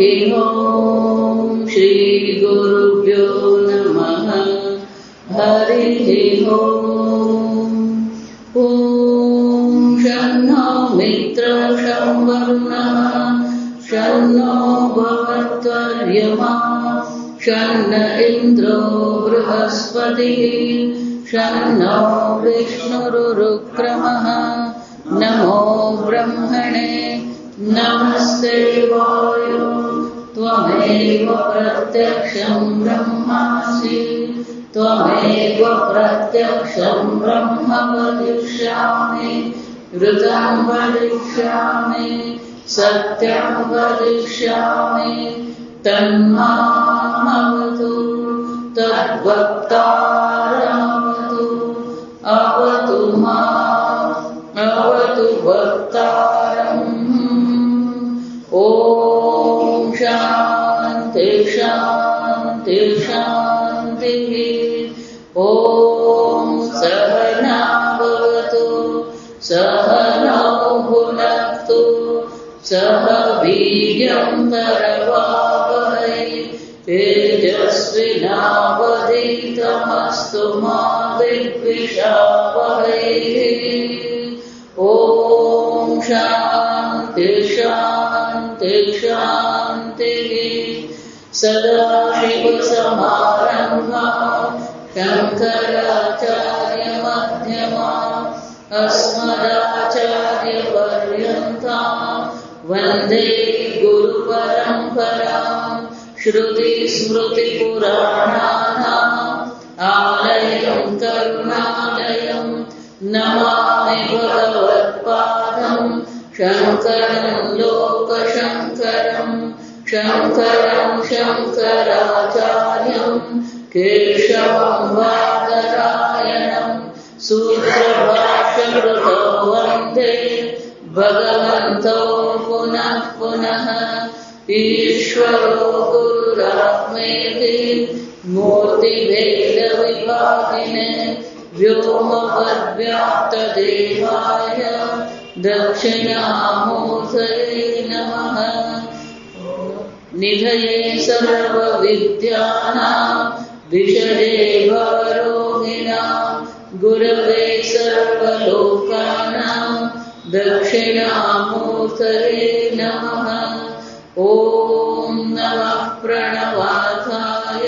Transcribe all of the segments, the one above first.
ओम श्री गुरुभ्यो नमः। हरिः ओम। ओम शन्नो मित्रः शं वरुणः शन्नो भवत्वर्यमा शन्न इन्द्रो बृहस्पतिः शन्नो विष्णुरुक्रमः। नमो ब्रह्मणे नमस्ते वायो त्वमेव प्रत्यक्षं ब्रह्मासि त्वमेव प्रत्यक्षं ब्रह्म वदिष्यामि ऋतं वदिष्यामि सत्यं वदिष्यामि तन्मामवतु तद्वक्तारमवतु अवतु माम् अवतु वक्तारम्। ओम शांति शांति शांतिः। ओम सहना भवतु सहनौ भुनक्तु सह वीर्यं करवावहै तेजस्विनावधीतमस्तु मा विद्विषावहै। ओम शांति शांति शांतिः। सदाशिवसमारम्भां शङ्कराचार्यमध्यमाम् अस्मदाचार्यपर्यन्तां वन्दे गुरुपरम्पराम्। श्रुतिस्मृतिपुराणानाम् आलयं करुणालयं नमामि भगवत्पादं शङ्करं लोकशङ्करं शङ्करं शङ्कराचार्यं केशवं बादरायणं सूत्रभाष्यकृतौ वन्दे भगवन्तौ पुनः पुनः। ईश्वरो गुरुरात्मेति मूर्तिभेदविभागिने व्योमवद्व्याप्तदेहाय दक्षिणामूर्तये नमः। निधये सर्वविद्यानां विषये भवरोगिणां गुरवे सर्वलोकानां दक्षिणामूर्तये नमः। ॐ नमः प्रणवार्थाय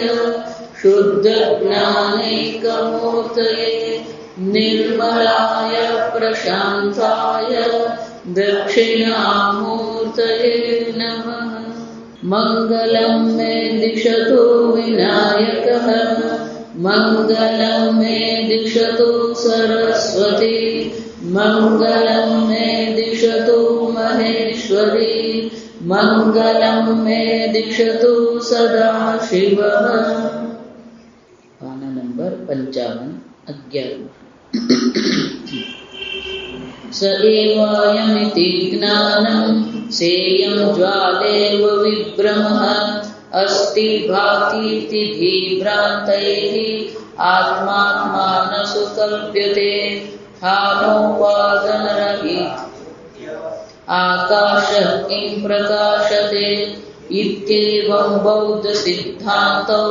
शुद्धज्ञानैकमूर्तये निर्मलाय प्रशान्ताय दक्षिणामूर्तये नमः। मङ्गलं मे दिशतु विनायकः मङ्गलं मे दिशतु सरस्वती मङ्गलं मे दिशतु महेश्वरी मङ्गलं मे दिशतु सदाशिवः। पाना नंबर 55 11। स एवायमिति ज्ञानं सेयं ज्वालेव विभ्रमः अस्ति भातीति धीभ्रान्तैः आत्मात्मानसु कल्प्यते हानोपादनरहित आकाशः किं प्रकाशते इत्येवं बौद्धसिद्धान्तो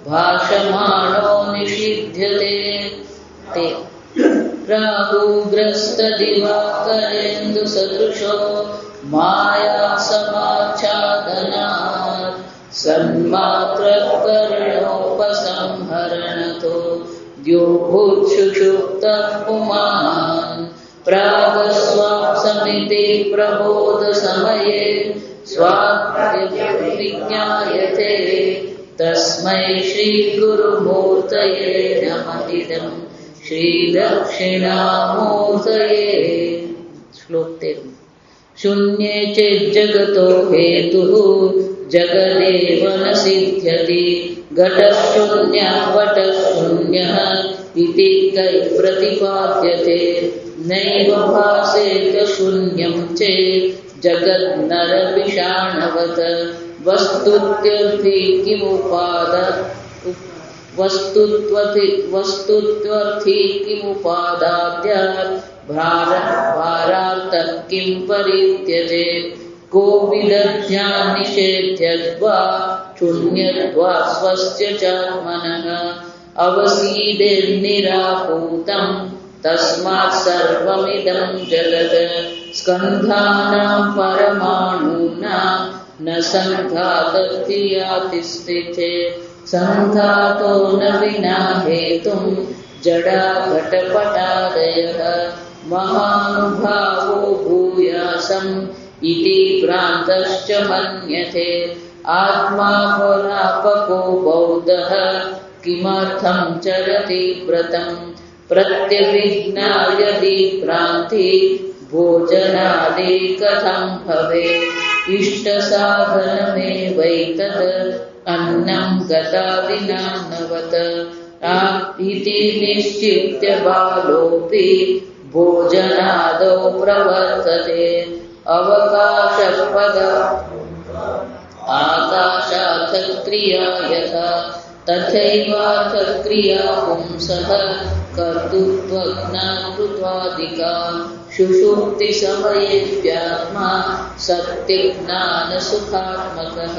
भाषमाणो निषिध्यते। ते राहुग्रस्तदिवाकरेन्दुसदृशो मायासमाच्छादनात् सन्मात्रकर्णोपसंहरणतो द्योभूत्सुषुप्तः पुमान् प्रागस्वाप्समिति प्रबोधसमये स्वाप्यविज्ञायते तस्मै श्रीगुरुमूर्तये नमः श्रीदक्षिणामूर्तये। श्लोक 13। शून्ये चेज्जगतो हेतुः जगदेव न सिद्ध्यति घटशून्यः पटशून्यः इति कैप्रतिपाद्यते। नैव भासेत शून्यं चेत् जगन्नरविषाणवत् वस्तुत्यर्थी किमुपादाद्यात् भारार्थः किं परित्यजेत् कोविदध्यान् निषेध्यद्वा शून्यत्वा स्वस्य चात्मनः अवसीदेर्निरापूतं तस्मात् सर्वमिदं जगत् स्कन्धानां परमाणूनां न सङ्घातक्रियातिष्ठिते सङ्घातो न विना हेतुं जडा घटपटादयः महानुभावो भूयासम् इति भ्रान्तश्च मन्यते आत्मा परापको बौद्धः किमर्थं चरति व्रतं प्रत्यभिज्ञाय भ्रान्ति भोजनादि कथं भवेत् इष्टसाधनमेवैतद् अन्नं गतादिना नवत इति निश्चित्य बालोऽपि भोजनादौ प्रवर्तते अवकाशपद आकाशात् क्रिया यथा तथैवाथ क्रिया पुंसः कर्तृत्वज्ञातृत्वादिका सुषुप्तिसमयेऽप्यात्मा सत्यज्ञानसुखात्मकः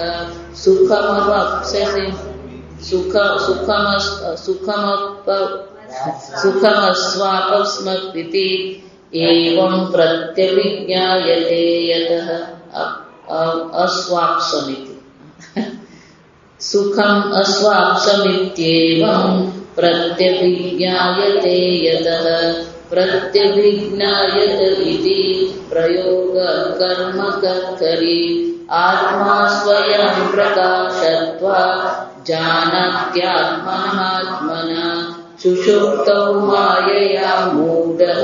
सुखमवाप्स्यसि सुखमस्वापस्मत्विति एवं प्रत्यभिज्ञायते यतः अस्वाप्समिति सुखम् अस्वाप्समित्येवं प्रत्यभिज्ञायते यतः प्रत्यभिज्ञायत इति प्रयोगकर्मकर्तरि आत्मा स्वयं प्रकाशत्वात् जानात्यात्मनात्मना सुषुप्तौ मायया मूढः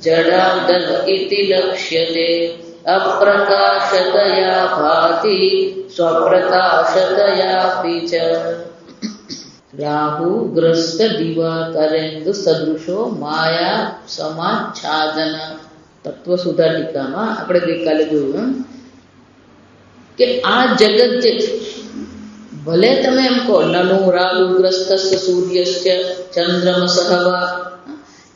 जडादः इति लक्ष्यते अप्रकाशतया भाति स्वप्रकाशतयापि च राहु ग्रस्त दिवाकरेंदु सदृशो माया समाच्छादन तत्वसुधा टीकाમાં આપણે ગઈકાલે જોયું કે આ જગત જે ભલે તમે એમ કહો નનો રાહુગ્રસ્તસ્ય સૂર્યસ્ય ચંદ્રમસઃ વા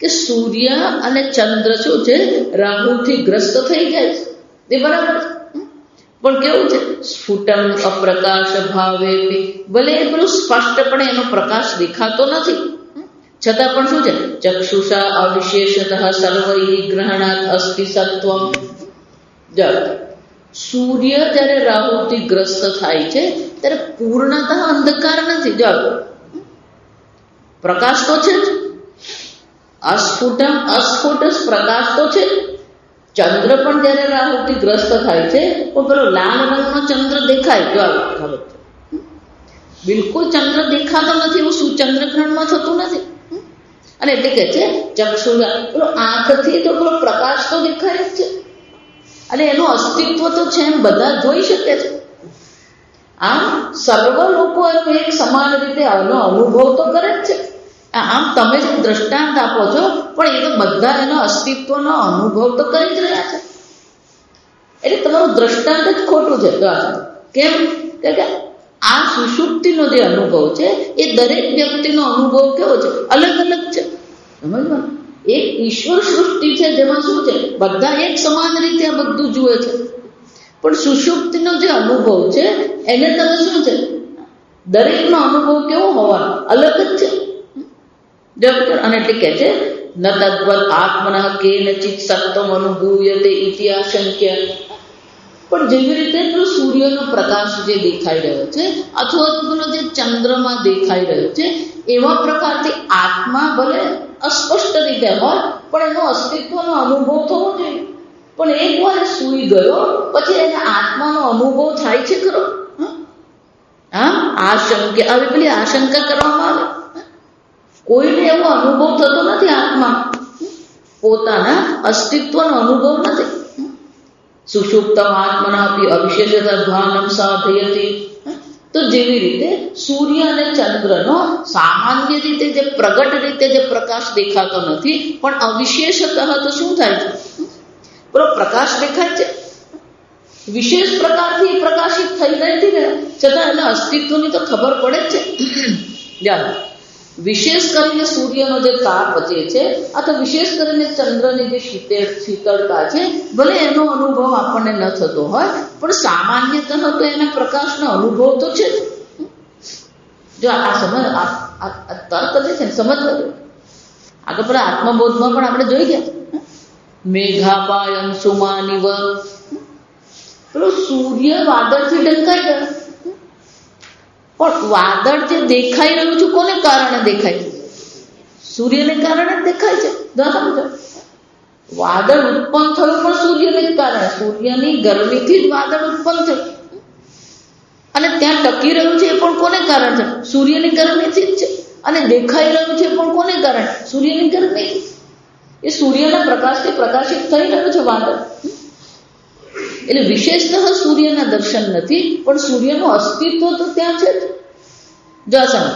કે સૂર્ય અને ચંદ્ર શું છે રાહુથી ગ્રસ્ત થઈ જાય છે એ બરાબર પણ કેવું છે સ્ફુટમ અપ્રકાશ ભાવે ભલે એ પેલું સ્પષ્ટપણે એનો પ્રકાશ દેખાતો નથી છતાં પણ શું છે ચક્ષુષા અવિશેષતઃ સર્વૈ ગ્રહણાત અસ્તિ સત્વમ સૂર્ય જ્યારે રાહુથી ગ્રસ્ત થાય છે ત્યારે પૂર્ણતઃ અંધકાર નથી પ્રકાશ તો છે અસ્ફુટમ અસ્ફુટ પ્રકાશ તો છે ચંદ્ર પણ જ્યારે રાહુથી ગ્રસ્ત થાય છે તો પેલો લાલ રંગનો ચંદ્ર દેખાય ખબર છે બિલકુલ ચંદ્ર દેખાતો નથી એવું શું ચંદ્રગ્રહણમાં થતું નથી અને એટલે કે છે ચક્ષુ પેલો આંખથી તો પેલો પ્રકાશ તો દેખાય જ છે અને એનું અસ્તિત્વ તો છે એમ બધા જોઈ શકે છે આમ સર્વ લોકો એનો એક સમાન રીતે આનો અનુભવ તો કરે જ છે આમ તમે જે દ્રષ્ટાંત આપો છો પણ એ તો બધા એનો અસ્તિત્વનો અનુભવ તો કરી જ રહ્યા છે એટલે તમારું દ્રષ્ટાંત જ ખોટું છે કેમ કે આ સુષુપ્તિનો જે અનુભવ છે એ દરેક વ્યક્તિનો અનુભવ કેવો છે અલગ અલગ છે સમજવાનું એક ઈશ્વર સૃષ્ટિ છે જેમાં શું છે બધા એક સમાન રીતે આ બધું જુએ છે પણ સુષુપ્તિનો જે અનુભવ છે એને તમે શું છે દરેકનો અનુભવ કેવો હોવાનો અલગ જ છે અને એટલે કે છે ન તદ્વદ આત્મનઃ કેનચિત સત્વમ અનુભૂયતે ઇતિ આશંક્ય પણ જેવી રીતે પેલો સૂર્યનો પ્રકાશ જે દેખાઈ રહ્યો છે અથવા પેલો જે ચંદ્રમાં દેખાઈ રહ્યો છે એવા પ્રકારથી આત્મા ભલે અસ્પષ્ટ રીતે હોય પણ એનો અસ્તિત્વનો અનુભવ થવો જોઈએ પણ એકવાર સૂઈ ગયો પછી એને આત્માનો અનુભવ થાય છે ખરો આશંકા આવી પેલી આશંકા કરવામાં આવે કોઈને એવો અનુભવ થતો નથી આત્મા પોતાના અસ્તિત્વનો અનુભવ નથી સુષુપ્તમ આત્મનાપી અવિશેષત ભાનમ સાધયતિ તો જેવી રીતે સૂર્ય અને ચંદ્રનો સામાન્ય રીતે જે પ્રગટ રીતે જે પ્રકાશ દેખાતો નથી પણ અવિશેષતઃ તો શું થાય છે પેલો પ્રકાશ દેખાય છે વિશેષ પ્રકારથી પ્રકાશિત થઈ નથી ને છતાં એના અસ્તિત્વની તો ખબર પડે જ છે વિશેષ કરીને સૂર્યનો જે તાપ જે છે અથવા વિશેષ કરીને ચંદ્રની જે શીતળતા છે, ભલે એનો અનુભવ આપણને ન થતો હોય, પણ સામાન્યતઃ તો એના પ્રકાશનો અનુભવ તો છે જ. જો આ તર્ક જે છે ને સમજવા દો. આગળ પેલા આત્મબોધમાં પણ આપણે જોઈ ગયા, મેઘાપાયન સુમાનિવ, પેલો સૂર્ય વાદળથી ઢંકાઈ ગયો, પણ વાદળ જે દેખાઈ રહ્યું છે કોને કારણે દેખાય છે? સૂર્યને કારણે જ દેખાય છે. સમજો, વાદળ ઉત્પન્ન થયું પણ સૂર્યને જ કારણે, સૂર્યની ગરમીથી જ વાદળ ઉત્પન્ન થયું, અને ત્યાં ટકી રહ્યું છે એ પણ કોને કારણે છે? સૂર્યની ગરમીથી જ છે. અને દેખાઈ રહ્યું છે પણ કોને કારણે? સૂર્યની ગરમીથી. એ સૂર્યના પ્રકાશથી પ્રકાશિત થઈ રહ્યું છે વાદળ. એટલે વિશેષતઃ સૂર્યના દર્શન નથી, પણ સૂર્યનું અસ્તિત્વ તો ત્યાં છે જ. જો સમજ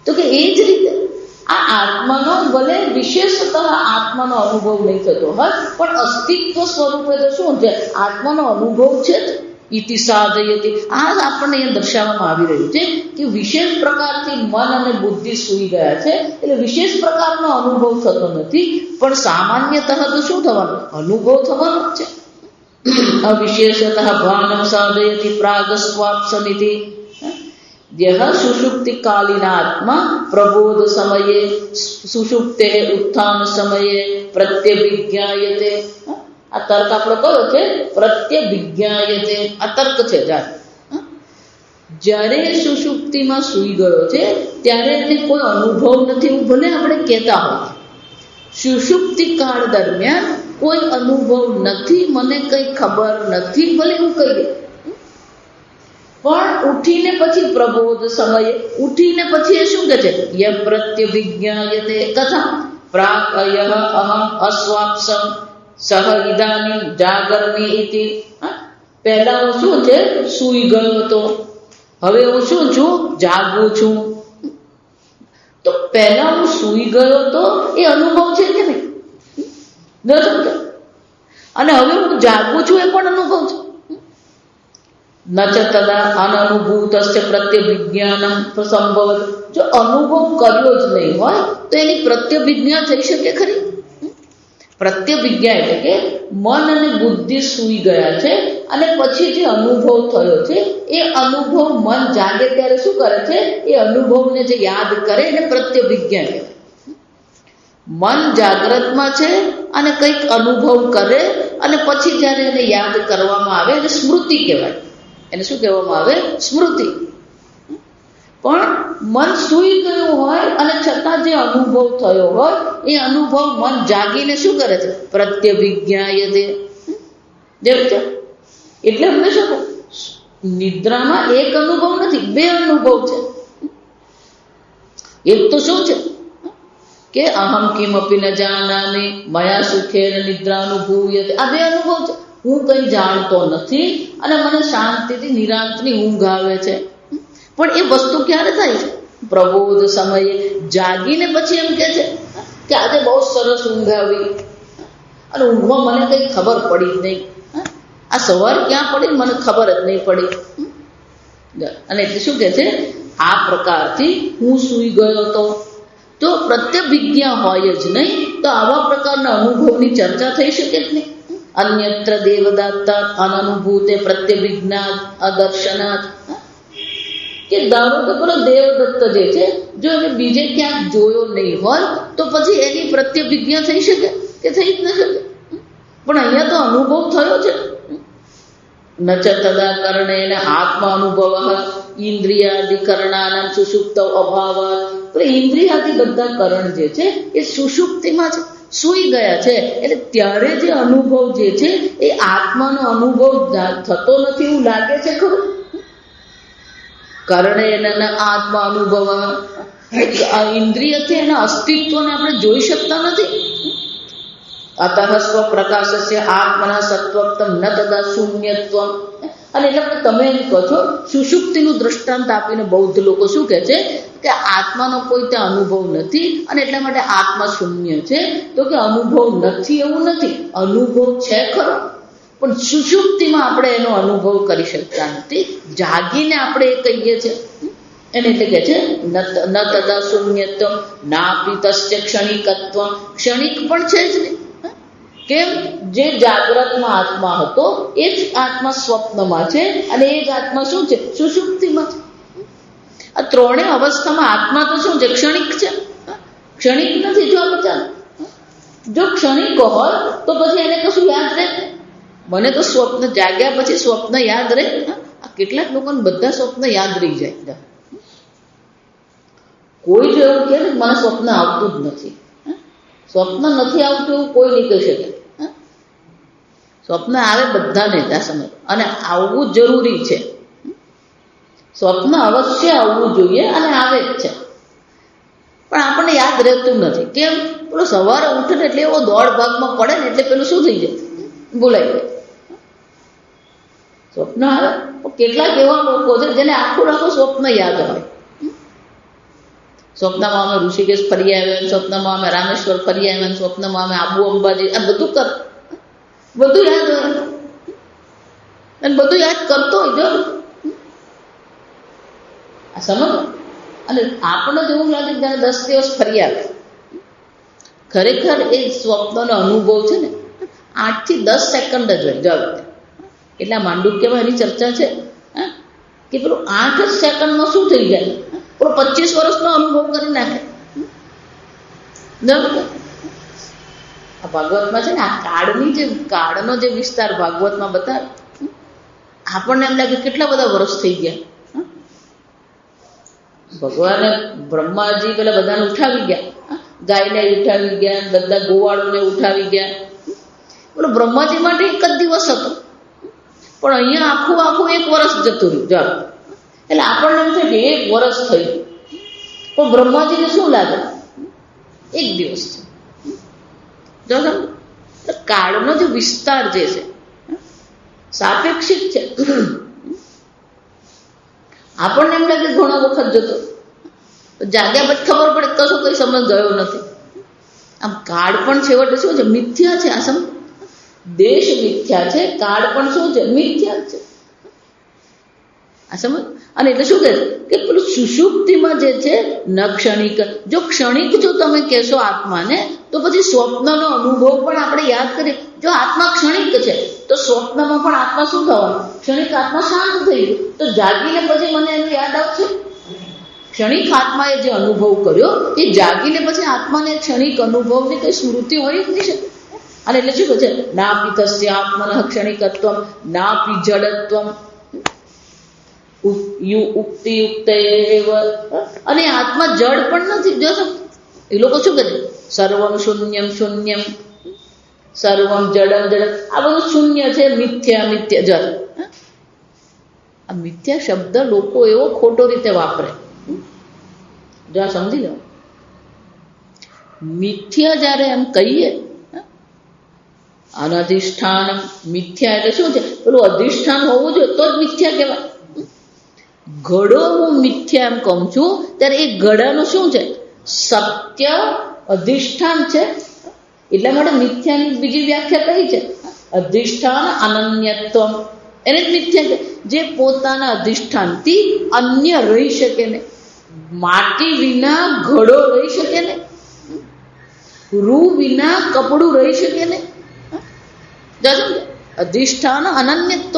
તો કે એ જ રીતે આ આત્માનો ભલે વિશેષતઃ આત્માનો અનુભવ નહીં થતો હોય, પણ અસ્તિત્વ સ્વરૂપે તો શું છે? આત્માનો અનુભવ છે જ. ઇતિ સાધયતિ, આ આપણને અહીંયા દર્શાવવામાં આવી રહ્યું છે કે વિશેષ પ્રકારથી મન અને બુદ્ધિ સૂઈ ગયા છે, એટલે વિશેષ પ્રકારનો અનુભવ થતો નથી, પણ સામાન્યતઃ તો શું થવાનું? અનુભવ થવાનો જ છે. અવિશેષતઃ ભાનમ સાધયતિ પ્રાગસ્વાપ્સમિતિ યહ સુષુપ્તિકાલીનાત્મા પ્રબોધ સમયે સુષુપ્તે ઉત્થાન સમયે પ્રત્યભિજ્ઞાયતે. આ તર્ક આપણો કયો છે? પ્રત્યભિજ્ઞાયતે. આ તર્ક છે. જ્યારે સુષુપ્તિમાં સૂઈ ગયો છે ત્યારે એને કોઈ અનુભવ નથી, એવું ભલે આપણે કહેતા હોય. સુષુપ્તિ કાળ દરમિયાન કોઈ અનુભવ નથી, મને કઈ ખબર નથી, ભલે એવું કહીએ, પણ ઉઠીને પછી પ્રબોધ સમયે, ઉઠીને પછી એ શું કહે છે? ય પ્રત્યભિજ્ઞાયતે કથા પ્રાકયઃ અહમ અસ્વાપ્સમ સહ ઇદાનીમ જાગર્મી ઇતિ. પહેલા હું શું છે? સૂઈ ગયો હતો, હવે હું શું છું? જાગું છું. તો પહેલા હું સૂઈ ગયો હતો એ અનુભવ છે કે નહીં? ન સમજો. અને હવે હું જાગું છું એ પણ અનુભવ છે. ન ચ તદા અનનુભૂતસ્ય પ્રત્યભિજ્ઞાનમ સંભવત. જો અનુભવ કર્યો જ નહીં હોય તો એની પ્રત્યભિજ્ઞા થઈ શકે ખરી? પ્રત્યભિજ્ઞા એટલે કે મન અને બુદ્ધિ સૂઈ ગયા છે, અને પછી જે અનુભવ થયો છે એ અનુભવ મન જાગે ત્યારે શું કરે છે? એ અનુભવને જે યાદ કરે એને પ્રત્યભિજ્ઞા કહેવાય. મન જાગ્રતમાં છે અને કંઈક અનુભવ કરે, અને પછી જ્યારે એને યાદ કરવામાં આવે એને સ્મૃતિ કહેવાય. એને શું કહેવામાં આવે? સ્મૃતિ. પણ મન સૂઈ ગયું હોય અને છતાં જે અનુભવ થયો હોય એ અનુભવ મન જાગીને શું કરે છે? પ્રત્યભિજ્ઞાયતે. એટલે હંમેશા નિદ્રામાં એક અનુભવ નથી, બે અનુભવ છે. એક તો શું છે કે અહમ કિમપી ન જાનામિ મયા સુખેન નિદ્રાનુભૂયતે. આ બે અનુભવ છે. હું કંઈ જાણતો નથી અને મને શાંતિથી નિરાંતની ઊંઘ આવે છે. પણ એ વસ્તુ ક્યારે થાય છે? પ્રબોધ સમયે. જાગીને પછી એમ કે છે કે આજે બહુ સરસ ઊંઘ આવી, અને ઊંઘમાં મને કંઈ ખબર પડી જ નહીં. આ સવાર ક્યાં પડી મને ખબર જ નહીં પડી. અને એટલે શું કહે છે? આ પ્રકારથી હું સૂઈ ગયો હતો. તો પ્રત્યભિજ્ઞા હોય જ નહીં તો આવા પ્રકારના અનુભવની ચર્ચા થઈ શકે જ નહીં. અન્યત્ર દેવદત્તા અનનુભૂતે પ્રત્યભિજ્ઞાત અદર્શનાત. કે ધારો કે પેલો દેવદત્ત જે છે, જો એને બીજે ક્યાંક જોયો નહીં હોય તો પછી એની પ્રત્યભિજ્ઞા થઈ શકે કે થઈ જ ન શકે? પણ અહીંયા તો અનુભવ થયો છે. ન ચ તદા કર્ણેન આત્મા અનુભવ ઇન્દ્રિયાદિકરણાનાં સુષુપ્ત અભાવ. તો ઇન્દ્રિયાદિ બધા કરણ જે છે એ સુષુપ્તિમાં છે, સૂઈ ગયા છે. એટલે ત્યારે જે અનુભવ જે છે એ આત્માનો અનુભવ થતો નથી એવું લાગે છે ખરું? કર્ણેન આત્મા અનુભવ. ઇન્દ્રિયથી એના અસ્તિત્વને આપણે જોઈ શકતા નથી. અતઃ સ્વપ્રકાશસ્ય આત્મના સત્વત્વમ ન તદા શૂન્યત્વમ. અને એટલે તમે એમ કહો છો, સુષુપ્તિનું દૃષ્ટાંત આપીને બૌદ્ધ લોકો શું કહે છે કે આત્માનો કોઈ ત્યાં અનુભવ નથી અને એટલા માટે આત્મા શૂન્ય છે. તો કે અનુભવ નથી એવું નથી, અનુભવ છે ખરો, પણ સુષુપ્તિમાં આપણે એનો અનુભવ કરી શકતા નથી. જાગીને આપણે એ કહીએ છીએ. એને એટલે કે છે ન તદા શૂન્યત્વ નાપી તસ્ય ક્ષણિકત્વ, ક્ષણિક પણ છે જ નહીં. કેમ? જે જાગ્રતમાં આત્મા હતો એ જ આત્મા સ્વપ્નમાં છે, અને એ જ આત્મા શું છે? સુષુપ્તિમાં છે. આ ત્રણેય અવસ્થામાં આત્મા તો શું છે? ક્ષણિક છે. ક્ષણિક નથી. જો ક્ષણિક હોય તો પછી એને કશું યાદ રહે? મને તો સ્વપ્ન જાગ્યા પછી સ્વપ્ન યાદ રહે? આ કેટલાક લોકોને બધા સ્વપ્ન યાદ રહી જાય. કોઈ જો એવું કહે ને મને સ્વપ્ન આવતું જ નથી, સ્વપ્ન નથી આવતું એવું કોઈ નહીં કહી શકે. સ્વપ્ન આવે બધાને ત્યાં સમય, અને આવવું જરૂરી છે. સ્વપ્ન અવશ્ય આવવું જોઈએ અને આવે જ છે, પણ આપણને યાદ રહેતું નથી. કેમ? પેલો સવારે ઉઠે ને એટલે એવો દોડ ભાગમાં પડે ને એટલે પેલું શું થઈ જાય? ભૂલાઈ જાય. સ્વપ્ન આવે. કેટલાક એવા લોકો છે જેને આખું સ્વપ્ન યાદ હોય. સ્વપ્નમાં અમે ઋષિકેશ ફરી આવ્યા, સ્વપ્નમાં અમે રામેશ્વર ફરી આવ્યા, સ્વપ્નમાં અમે આબુ અંબાજી, આ બધું બધું યાદ હોય, અને બધું યાદ કરતો હોય. જો આ સમજ. અને આપણને તો એવું લાગે ત્યારે 10 દિવસ ફરી આવે. ખરેખર એ સ્વપ્નનો અનુભવ છે ને 8 થી 10 સેકન્ડ જ હોય. જાવ એટલા માંડુક્યમાં એની ચર્ચા છે કે પેલું 8 જ સેકન્ડમાં શું થઈ જાય? પેલો 25 વર્ષનો અનુભવ કરી નાખે. આ ભાગવતમાં છે ને આ કાળનો જે વિસ્તાર ભાગવતમાં બતાવે, આપણને એમ લાગે કેટલા બધા વર્ષ થઈ ગયા. ભગવાને બ્રહ્માજી પેલા બધાને ઉઠાવી ગયા, ગાયને ઉઠાવી ગયા, બધા ગોવાળોને ઉઠાવી ગયા. બોલો બ્રહ્માજી માટે એક જ દિવસ હતો, પણ અહીંયા આખું 1 વર્ષ જતું રહ્યું. જાઓ એટલે આપણને એમ થાય કે 1 વર્ષ થયું, પણ બ્રહ્માજીને શું લાગે? 1 દિવસ છે. જો કાળનો જે વિસ્તાર જે છે સાપેક્ષિક છે. આપણને એમ લાગે ઘણો વખત જતો, જાગ્યા પછી ખબર પડે તો શું કઈ સમજ ગયો નથી. આમ કાળ પણ છેવટે શું છે? મિથ્યા છે. આ સમજ. દેશ મિથ્યા છે, કાળ પણ શું છે? મિથ્યા છે. આ સમજ. અને એટલે શું કહે કે પેલું સુષુપ્તિમાં જે છે ન ક્ષણિક. જો ક્ષણિક જો તમે કહેશો આત્માને, તો પછી સ્વપ્નનો અનુભવ પણ આપણે યાદ કરીએ. જો આત્મા ક્ષણિક છે તો સ્વપ્નમાં પણ આત્મા શું થવાનું? ક્ષણિક આત્મા શાંત થઈ ગયું. તો જાગીને પછી મને એનું યાદ આવશે? ક્ષણિક આત્માએ જે અનુભવ કર્યો એ જાગીને પછી આત્માને ક્ષણિક અનુભવની કઈ સ્મૃતિ હોય જ નહીં શકે. અને એટલે શું કહે છે? નાપી તસ્ય આત્મન ક્ષણિકત્વ નાપી જડત્વ ઉક્તિ યુક્ત. અને આત્મા જડ પણ નથી. જો એ લોકો શું કહે છે? સર્વમ શૂન્યમ શૂન્યમ, સર્વમ જડમ જડમ. આ બધું શૂન્ય છે, મિથ્યા મિથ્યા જડ. આ મિથ્યા શબ્દ લોકો એવો ખોટો રીતે વાપરે. જો આ સમજી લો, મિથ્યા જ્યારે એમ કહીએ, અનધિષ્ઠાન મિથ્યા એટલે શું છે? પેલું અધિષ્ઠાન હોવું જોઈએ તો જ મિથ્યા કહેવાય. ઘડો હું મિથ્યા એમ કહું છું ત્યારે એ ઘડાનું શું છે? સત્ય અધિષ્ઠાન છે. એટલા માટે મિથ્યાની બીજી વ્યાખ્યા કઈ છે? અધિષ્ઠાન અનન્યત્વ. એને જ મિથ્યા છે. જે પોતાના અધિષ્ઠાનથી અન્ય રહી શકે ને. માટી વિના ઘડો રહી શકે ને, રૂ વિના કપડું રહી શકે ને. અધિષ્ઠાન અનન્યત્વ.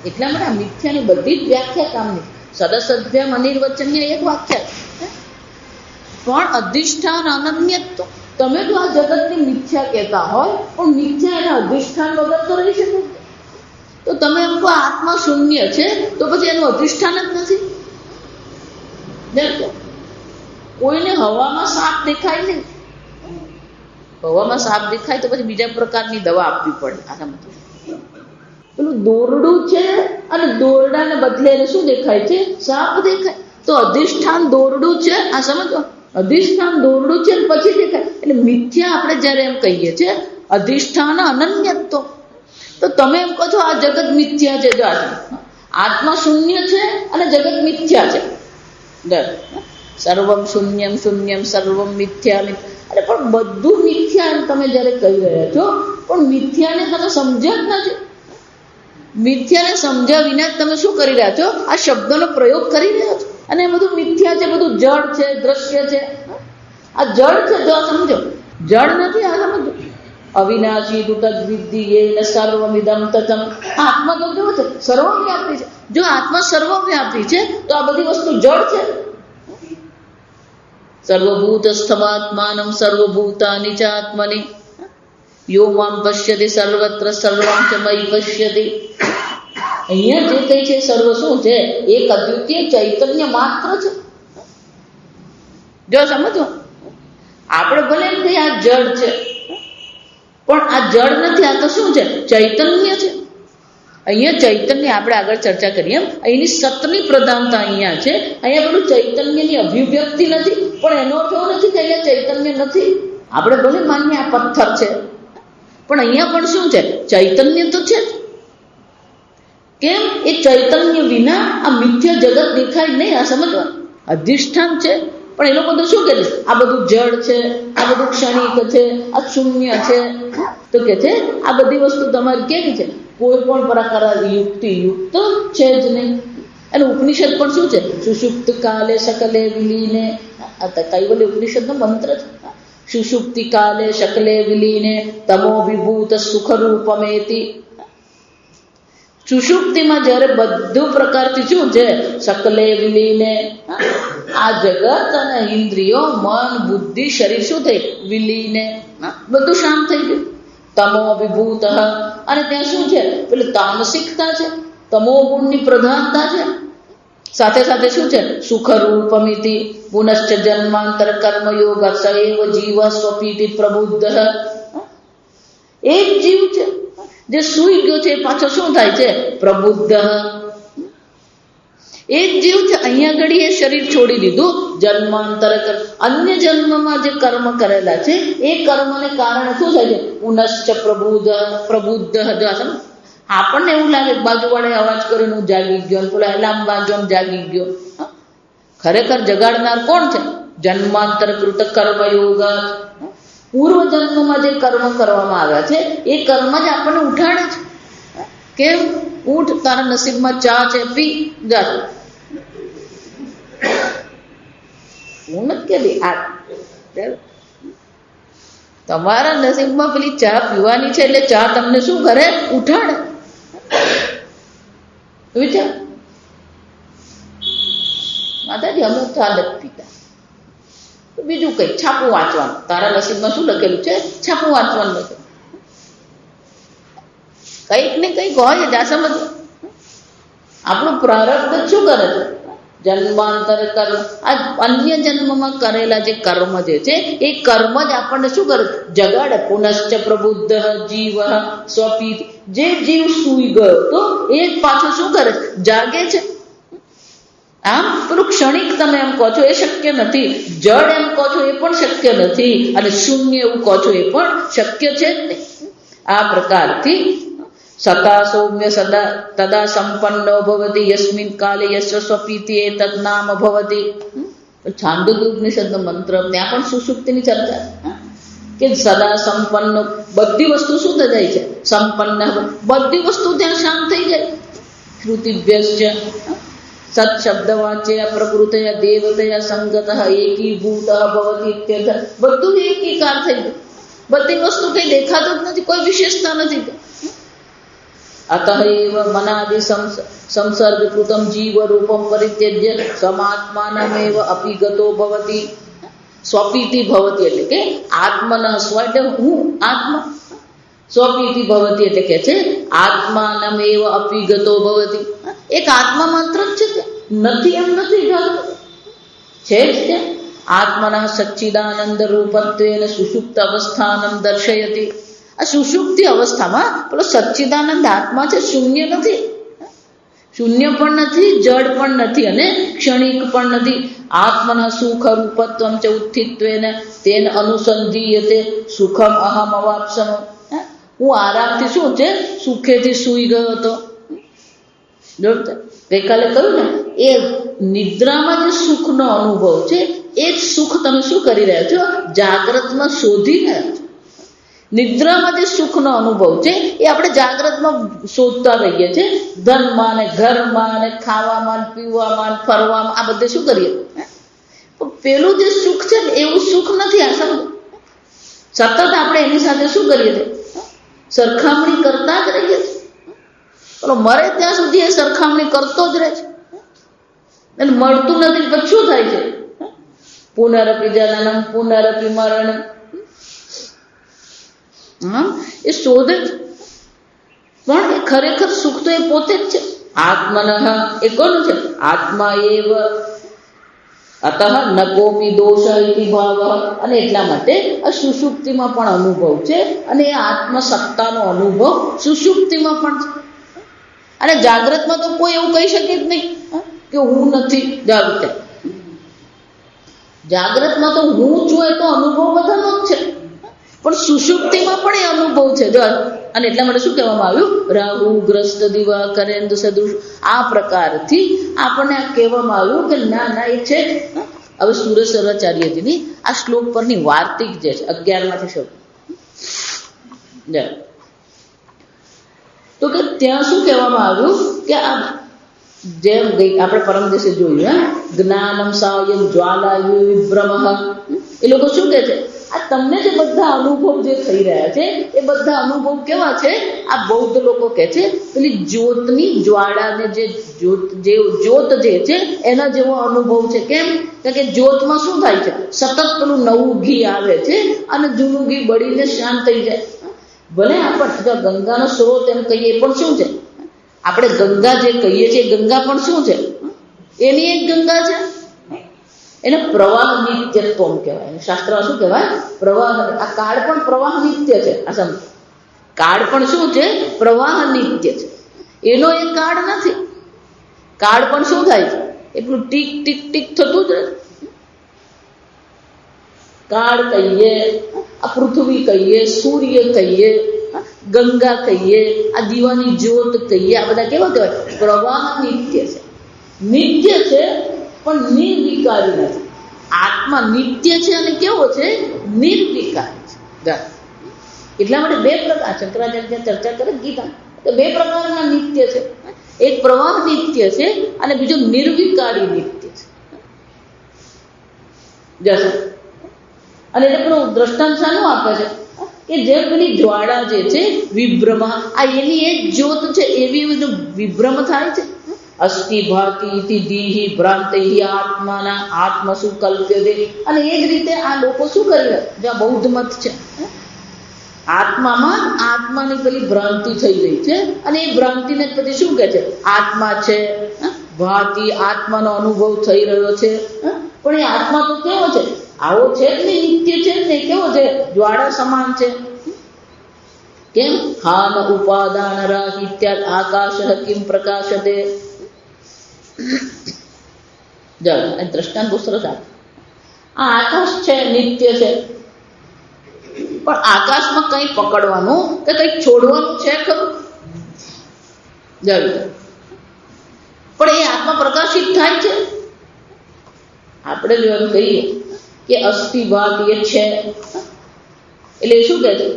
એટલા માટે મિથ્યાની બધી જ વ્યાખ્યા કામની. સદસભ્યમ અનિર્વચનીય એક વાક્ય, પણ અધિષ્ઠાન અનન્યત્વ. તમે તો આ જગતની મિથ્યા કહેતા હોય, પણ મિથ્યા એના અધિષ્ઠાન વગર તો રહી શકે. તો તમે એમ કહો આત્મા શૂન્ય છે, તો પછી એનું અધિષ્ઠાન જ નથી. કોઈને હવામાં સાપ દેખાય નહીં, હવામાં સાપ દેખાય તો પછી બીજા પ્રકારની દવા આપવી પડે. આના મતલબ પેલું દોરડું છે અને દોરડાને બદલે એને શું દેખાય છે? સાપ દેખાય. તો અધિષ્ઠાન દોરડું છે. આ સમજો, અધિષ્ઠાન દોરડું છે પછી દેખાય. એટલે મિથ્યા આપણે જયારે એમ કહીએ છીએ અધિષ્ઠાન અનન્યત્વ, તો તમે એમ કહો છો આ જગત મિથ્યા છે. જો આત્મા શૂન્ય છે અને જગત મિથ્યા છે. સર્વમ શૂન્યમ શૂન્યમ સર્વમ મિથ્યા મિથ્યા. અરે પણ બધું મિથ્યા એમ તમે જયારે કહી રહ્યા છો, પણ મિથ્યાને તમે સમજ્યા જ નથી. મિથ્યાને સમજ્યા વિના તમે શું કરી રહ્યા છો? આ શબ્દનો પ્રયોગ કરી રહ્યા છો. અને એ બધું મિથ્યા છે, બધું જળ છે, દ્રશ્ય છે. આ જળ છે, જો સમજો, જળ નથી. આ સમજો, અવિનાશી તદ્વિદ્ધિ યેન સર્વમિદં તતમ. આત્મા તો કેવો છે? સર્વવ્યાપી છે. જો આત્મા સર્વવ્યાપી છે તો આ બધી વસ્તુ જળ છે. સર્વભૂતસ્થમાત્માનં સર્વભૂતાનિ ચ આત્મનિ યો મામ પશ્યતિ સર્વત્ર સર્વં ચ મયિ પશ્યતિ. અહીંયા જે કઈ છે સર્વ શું છે? એક અદ્વિતીય ચૈતન્ય માત્ર છે. જો સમજો, આપણે ભલે એમ કહીએ આ જળ છે, પણ આ જળ નથી. આ તો શું છે? ચૈતન્ય છે. અહીંયા ચૈતન્ય આપણે આગળ ચર્ચા કરીએ એમ અહીંની સતની પ્રધાનતા અહીંયા છે. અહીંયા બધું ચૈતન્યની અભિવ્યક્તિ નથી, પણ એનો અર્થ એવો નથી કે અહીંયા ચૈતન્ય નથી. આપણે ભલે માનીએ આ પથ્થર છે, પણ અહીંયા પણ શું છે? ચૈતન્ય તો છે જ. કેમ? એ ચૈતન્ય વિના આ મિથ્ય જગત દેખાય નહીં. આ સમજવા અધિષ્ઠાન છે, પણ એ લોકો તો શું કહે છે? આ બધું જળ છે, આ બધું ક્ષણિક છે, આ શૂન્ય છે. તો કે છે આ બધી વસ્તુ તમારી કેવી છે? કોઈ પણ પ્રકાર યુક્તિ યુક્ત છે જ નહીં. અને ઉપનિષદ પણ શું છે? સુષુપ્ત કાલે સકલે વિલીને. આ કૈવલ્ય ઉપનિષદનો મંત્ર છે. સુષુપ્તિ કાલે શકલે વિલીને તમો વિભૂત સુખરૂપમેતિ. સુષુપ્તિમાં જ્યારે બધું પ્રકારથી શું છે? સકલે વિલીને. આ જગત અને ઇન્દ્રિયો, મન, બુદ્ધિ, શરીર શું થઈ? વિલીને. બધું શાંત થઈ ગયું. તમો વિભૂત. અને ત્યાં શું છે? પેલું તામસિકતા છે, તમો ગુણની પ્રધાનતા છે. સાથે સાથે શું છે? સુખરૂપમિતિ પુનશ્ચ જન્માંતર કર્મયોગ સૈવ જીવ સ્વપીતિ પ્રબુદ્ધ. એક જીવ છે જે સૂઈ ગયો છે, પાછો શું થાય છે? પ્રબુદ્ધ. એક જીવ છે અહીંયા ઘડી એ શરીર છોડી દીધું, જન્માંતર અન્ય જન્મમાં જે કર્મ કરેલા છે એ કર્મને કારણે શું થાય છે? પુનશ્ચ પ્રબુદ્ધ. આપણને એવું લાગે બાજુવાળે અવાજ કરીને હું જાગી ગયો, પેલા એલાર્મ વાગ્યો જાગી ગયો. ખરેખર જગાડનાર કોણ છે? જન્માંતર કૃત કર્મયોગ. પૂર્વ જન્મમાં જે કર્મ કરવામાં આવ્યા છે એ કર્મ જ આપણને ઉઠાડે છે. કેમ? ઉઠ, તારા નસીબમાં ચા છે, પી જા. હું નથી કહેતી, તમારા નસીબમાં પેલી ચા પીવાની છે એટલે ચા તમને શું કરે? ઉઠાડે. વિચાર, માતાજી અમે ચા નથી પીતા, બીજું કઈ છાપું વાંચવાનું. તારા નસીબમાં શું લખેલું છે? છાપું વાંચવાનું લખેલું. કંઈક ને કંઈક હોય જ. આ સમજ, આપણું પ્રારબ્ધ શું કરે છે? જન્માંતર કર્મ. આ અન્ય જન્મમાં કરેલા જે કર્મ જે છે એ કર્મ જ આપણને શું કરે? જગાડે. પુનશ્ચ પ્રબુદ્ધ જીવ સ્વપીતિ. જે જીવ સૂઈ ગયો તો એ જ પાછું શું કરે? જાગે છે. આમ પેલું ક્ષણિક તમે એમ કહો છો એ શક્ય નથી, જડ એમ કહો છો એ પણ શક્ય નથી, અને શૂન્ય એવું કહો છો એ પણ શક્ય છે જ નહીં. આ પ્રકારથી સતા સૌમ્ય સદા તદા સંપન્નો ભવતિ યસ્મિન કાલે યસ્વ સ્વપીતિ એતદ નામ ભવતિ. છાંદોગ્ય ઉપનિષદનો મંત્ર, ત્યાં પણ સુષુપ્તિની ચર્ચા કે સદા સંપન્ન. બધી વસ્તુ શું થઈ જાય છે? સંપન્ન. બધી વસ્તુ ત્યાં શાંત થઈ જાય. શ્રુતિભ્યશ્ચ સત શબ્દ વાચ્ય પ્રકૃતયા દેવતયા સંગત એકીભૂત ભવતિ ઇત્યર્થ. બધું એકીકાર થઈ ગયું. બધી વસ્તુ કઈ દેખાતું જ નથી, કોઈ વિશેષતા નથી. અતએવ મનાદિ સંસર્ગકૃતમ જીવ રૂપમ પરિત્યજ્ય સમાત્માનમેવ અપિગતો ભવતિ સ્વપીતિ ભવતિ. એટલે કે આત્મન સ્વ એટલે હું આત્મા, સ્વપીતિ ભવતિ એટલે કે છે આત્માનમેવ અપિગતો ભવતિ. એક આત્મા માત્ર જ છે, નથી એમ નથી, છે જ ત્યાં. આત્મના સચ્ચિદાનંદ રૂપત્વેન સુષુપ્ત અવસ્થાનમ દર્શયતિ. આ સુષુપ્તિ અવસ્થામાં પેલો સચ્ચિદાનંદ આત્મા છે, શૂન્ય નથી. શૂન્ય પણ નથી, જડ પણ નથી, અને ક્ષણિક પણ નથી. આત્મના સુખ રૂપત્વમ ચ ઉત્થિત્વેન તેન અનુસંધીયતે સુખમ અહમ અવાપ્સનો. હું આરામથી શું છે? સુખેથી સૂઈ ગયો હતો. ગઈકાલે કહ્યું ને, એ નિદ્રામાં જે સુખનો અનુભવ છે એ જ સુખ તમે શું કરી રહ્યા છો? જાગ્રતમાં શોધી રહ્યા છો. નિદ્રામાં જે સુખનો અનુભવ છે એ આપણે જાગ્રતમાં શોધતા રહીએ છીએ. ધનમાં ને ઘરમાં ને ખાવામાં પીવામાં ફરવામાં આ બધે શું કરીએ, પણ પેલું જે સુખ છે ને એવું સુખ નથી. આ સમજ, સતત આપણે એની સાથે શું કરીએ છીએ, સરખામણી કરતા જ રહીએ છીએ. પેલો મરે ત્યાં સુધી એ સરખામણી કરતો જ રહે છે અને મળતું નથી. પછી શું થાય છે, પુનરપી જનનમ પુનરપી મરણમ. એ શોધે છે પણ એ ખરેખર સુખ તો એ પોતે જ છે. આત્મન એ કોનું છે, આત્મા એવ અતઃ ન કોપી દોષ ઇતિ ભાવ. અને એટલા માટે આ સુષુપ્તિમાં પણ અનુભવ છે અને એ આત્મસત્તાનો અનુભવ સુષુપ્તિમાં પણ છે. અને જાગ્રતમાં તો કોઈ એવું કહી શકે જ નહીં કે હું નથી જાગૃત. જાગ્રતમાં તો હું છું એ તો અનુભવ બધાનો જ છે, પણ સુષુપ્તિમાં પણ એ અનુભવ છે. જો અને એટલા માટે શું કહેવામાં આવ્યું, રાહુ ગ્રસ્ત દિવા કરેન્દ્ર સદૃશ. આ પ્રકારથી આપણને આ કહેવામાં આવ્યું કે ના ના એ છે. હવે સુરેશ્વરાચાર્યજીની આ શ્લોક પરની વાર્તિક જે છે 11માંથી શરૂ, તો કે ત્યાં શું કહેવામાં આવ્યું કે આ જેમ આપણે પરમ દિવસે જોયું, જ્ઞાનમ સાયમ જ્વાલાયુ વિભ્રમ. એ લોકો શું કહે છે, આ તમને જે બધા અનુભવ જે થઈ રહ્યા છે એ બધા અનુભવ કેવા છે, આ બૌદ્ધ લોકો કહે છે પેલી જ્યોતની જ્વાળાને જે જ્યોત જે છે એના જેવો અનુભવ છે. કેમ કે જ્યોતમાં શું થાય છે, સતત પેલું નવું ઘી આવે છે અને જૂનું ઘી બળીને શાંત થઈ જાય. ભલે આપણે ગંગાનો સ્ત્રોત એમ કહીએ પણ શું છે, આપણે ગંગા જે કહીએ છીએ ગંગા પણ શું છે, એની એક ગંગા છે. એને પ્રવાહ નિત્યત્વ કહેવાય. શાસ્ત્રમાં શું કહેવાય, પ્રવાહ. આ કાળ પણ પ્રવાહ નિત્ય છે. આ સમજ, કાળ પણ શું છે, પ્રવાહ નિત્ય છે. એનો એ કાળ નથી. કાળ પણ શું થાય છે, એટલું ટીક ટીક ટીક થતું જ રહે. કાળ કહીએ, આ પૃથ્વી કહીએ, સૂર્ય કહીએ, ગંગા કહીએ, આ દીવાની જ્યોત કહીએ, આ બધા કેવા કહેવાય, પ્રવાહ નિત્ય છે. નિત્ય છે પણ નિર્વિકારી નથી. આત્મા નિત્ય છે અને કેવો છે, નિર્વિકારી છે. એટલા માટે બે પ્રકાર, શંકરાચાર્ય ચર્ચા કરે ગીતા, તો બે પ્રકારના નિત્ય છે. એક પ્રવાહ નિત્ય છે અને બીજો નિર્વિકારી નિત્ય છે. જશે અને એટલે પેલું દ્રષ્ટાંત શાનું આપે છે કે જે પેલી જ્વાળા જે છે વિભ્રમ, આ એની એક જ્યોત છે, એવી વિભ્રમ થાય છે. અસ્થિ ભાતિ દીહિ ભ્રાંતિ આત્માના આત્મસુ કલ્પ્યતે. અને એ જ રીતે આ લોકો શું કરી રહ્યા, જ્યાં બૌદ્ધ મત છે, આત્મામાં આત્માની પેલી ભ્રાંતિ થઈ રહી છે અને એ ભ્રાંતિને પછી શું કહે છે, આત્મા છે. ભાતિ આત્માનો અનુભવ થઈ રહ્યો છે, પણ એ આત્મા તો કેવો છે, આવો છે જ ને, નિત્ય છે જ ને, કેવો છે, જ્વાળા સમાન છે. કેમ, હાન ઉપાદાન રાહિત્યાત આકાશ કિમ પ્રકાશતે. દ્રષ્ટાંત બહુ સરસ આપે. આ આકાશ છે, નિત્ય છે, પણ આકાશમાં કંઈ પકડવાનું કે કંઈક છોડવાનું છે ખરું? પણ એ આત્મા પ્રકાશિત થાય છે. આપણે જો એમ કહીએ કે અસ્થિભાત એ છે, એટલે શું કહે છે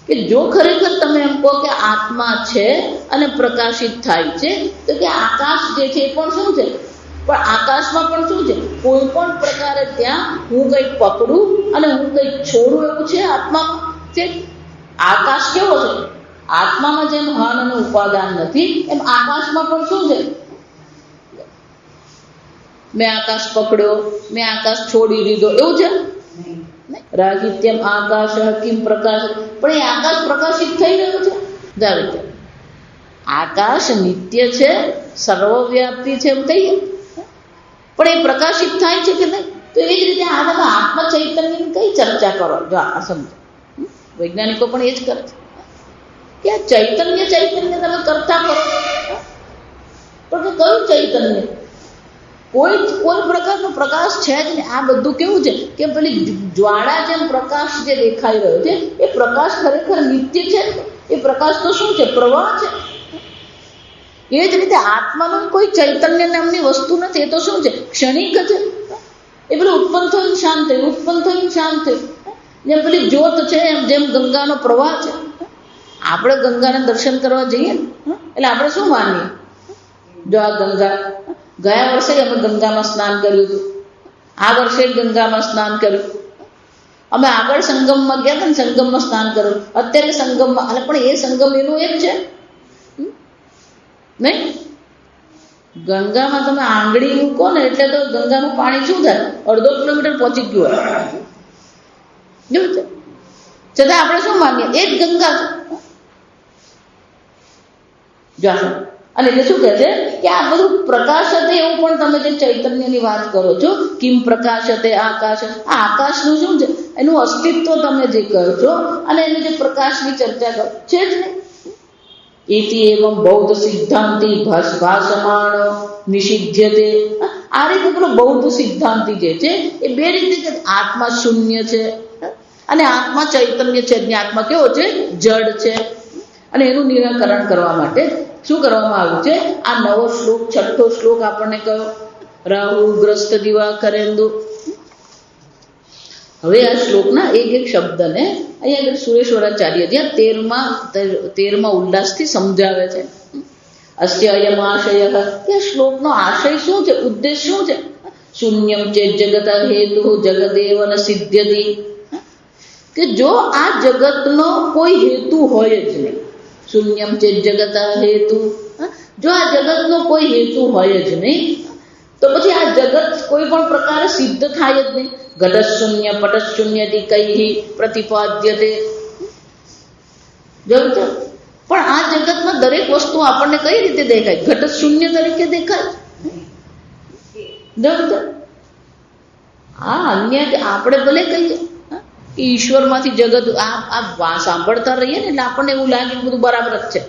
કે જો ખરેખર તમે એમ કહો કે આત્મા છે અને પ્રકાશિત થાય છે, તો કે આકાશ જે છે એ પણ શું છે, પણ આકાશમાં પણ શું છે, કોઈ પણ પ્રકારે ત્યાં હું કંઈક પકડું અને હું કંઈક છોડું એવું છે આત્મામાં છે. આકાશ કેવો છે, આત્મામાં જેમ હાન અને ઉપાદાન નથી એમ આકાશમાં પણ શું છે, મેં આકાશ પકડ્યો, મેં આકાશ છોડી દીધો એવું છે. રાહિત્યમ આકાશ કિમ પ્રકાશ, પણ એ આકાશ પ્રકાશિત થઈ રહ્યો છે. જાવે આકાશ નિત્ય છે, સર્વવ્યાપી છે એમ કહીએ, પણ એ પ્રકાશિત થાય છે કે નહીં? તો એ જ રીતે આ તમે આત્મ ચૈતન્યની કઈ ચર્ચા કરો, જો આ સમજો, વૈજ્ઞાનિકો પણ એ જ કરે છે કે આ ચૈતન્ય તમે કરતા કરો, પણ કે કયું ચૈતન્ય? કોઈ પ્રકારનો પ્રકાશ છે જ નહીં. આ બધું કેવું છે કે પેલી જ્વાળા જેમ પ્રકાશ જે દેખાઈ રહ્યો છે એ પ્રકાશ ખરેખર નિત્ય છે. એ પ્રકાશ તો શું છે, પ્રવાહ છે. એ જ રીતે આત્માનું કોઈ ચૈતન્ય નામની વસ્તુ નથી. એ તો શું છે, ક્ષણિક છે. એ પેલું ઉત્પન્ન થયું શાંત થયું, ઉત્પન્ન થયું શાંત થયું. જેમ પેલી જ્યોત છે એમ જેમ ગંગાનો પ્રવાહ છે. આપણે ગંગાના દર્શન કરવા જઈએ ને એટલે આપણે શું માનીએ, જો આ ગંગા, ગયા વર્ષે અમે ગંગામાં સ્નાન કર્યું હતું, આ વર્ષે ગંગામાં સ્નાન કર્યું, અમે આગળ સંગમમાં ગયા હતા ને સંગમમાં સ્નાન કર્યું, અત્યારે સંગમમાં, અને પણ એ સંગમ એનું એક છે નહીં. ગંગામાં તમે આંગળી મૂકો ને એટલે તો ગંગાનું પાણી શું થાય, અડધો કિલોમીટર પહોંચી ગયું હોય. જોયું છે, છતાં આપણે શું માનીએ, એ જ ગંગા છે. અને એટલે શું કહે છે કે આ બધું પ્રકાશતે, એવું પણ તમે જે ચૈતન્યની વાત કરો છો, કિમ પ્રકાશતે આકાશ, આ આકાશનું શું છે, એનું અસ્તિત્વ તમે જે કહો છો અને એની જે પ્રકાશની ચર્ચા કરો છે જ નહીં. इति एवं बौद्ध सिद्धांति भाषमाण निषिध्यते. આ રીતે પેલો બૌદ્ધ સિદ્ધાંતિ જે છે એ બે રીતે આત્મા શૂન્ય છે અને આત્મા ચૈતન્ય છે. આત્મા કેવો છે, જડ છે. અને એનું નિરાકરણ કરવા માટે શું કરવામાં આવ્યું છે, આ નવો શ્લોક, છઠ્ઠો શ્લોક આપણને કયો, રાહુ ગ્રસ્ત દિવાકરેન્દુ. હવે આ શ્લોકના એક એક શબ્દને અહીંયા સુરેશ્વરાચાર્યજી 13મા ઉલ્લાસથી સમજાવે છે. અસ્ય અયમ આશય, કે શ્લોકનો આશય શું છે, ઉદ્દેશ શું છે. શૂન્યમ ચેત જગત હેતુ જગદેવ ન સિદ્ધ્યતિ, કે જો આ જગતનો કોઈ હેતુ હોય જ નહીં, શૂન્યમ ચેત જગત હેતુ, જો આ જગતનો કોઈ હેતુ હોય જ નહીં તો પછી આ જગત કોઈ પણ પ્રકારે સિદ્ધ થાય જ નહીં. ઘટશૂન્ય પટશૂન્યથી કઈ પ્રતિપાદ્યતે. જોયું છે, પણ આ જગતમાં દરેક વસ્તુ આપણને કઈ રીતે દેખાય, ઘટ શૂન્ય તરીકે દેખાય. જોયું છે, આ અન્ય આપણે ભલે કહીએ કે ઈશ્વરમાંથી જગત, આ સાંભળતા રહીએ ને એટલે આપણને એવું લાગે કે બધું બરાબર જ છે,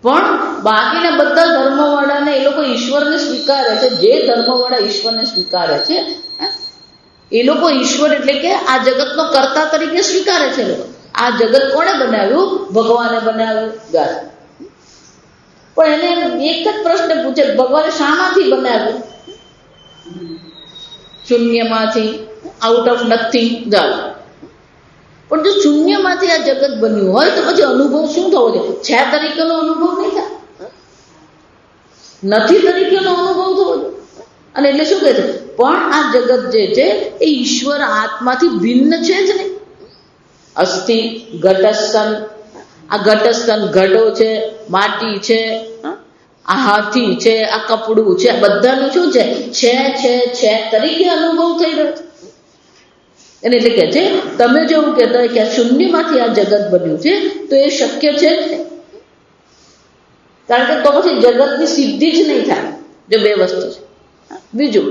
પણ બાકીના બધા ધર્મવાળાને એ લોકો ઈશ્વરને સ્વીકારે છે. જે ધર્મવાળા ઈશ્વરને સ્વીકારે છે એ લોકો ઈશ્વર એટલે કે આ જગતનો કર્તા તરીકે સ્વીકારે છે. આ જગત કોણે બનાવ્યું, ભગવાને બનાવ્યું. પણ એને એક જ પ્રશ્ન પૂછે, ભગવાને શામાંથી બનાવ્યું, શૂન્યમાંથી, આઉટ ઓફ નથિંગ. પણ જો શૂન્યમાંથી આ જગત બન્યું હોય તો પછી અનુભવ શું થવો જોઈએ, છે તરીકેનો અનુભવ નહીં થાય, નથી તરીકેનો અનુભવ થવો જોઈએ. અને એટલે શું કહે છે, પણ આ જગત જે છે એ ઈશ્વર આત્માથી ભિન્ન છે જ નહીં. અસ્થિ ઘટસ્તન, આ ઘટસ્તન ઘડો છે, માટી છે, આ હાથી છે, આ કપડું છે, બધાનું શું છે તરીકે અનુભવ થઈ રહ્યો છે. એને એટલે કે છે, તમે જો એવું કહેતા હોય કે આ શૂન્યમાંથી આ જગત બન્યું છે તો એ શક્ય છે જ નહીં, કારણ કે તો પછી જગતની સિદ્ધિ જ નહીં થાય જો બે વસ્તુ છે. બીજું,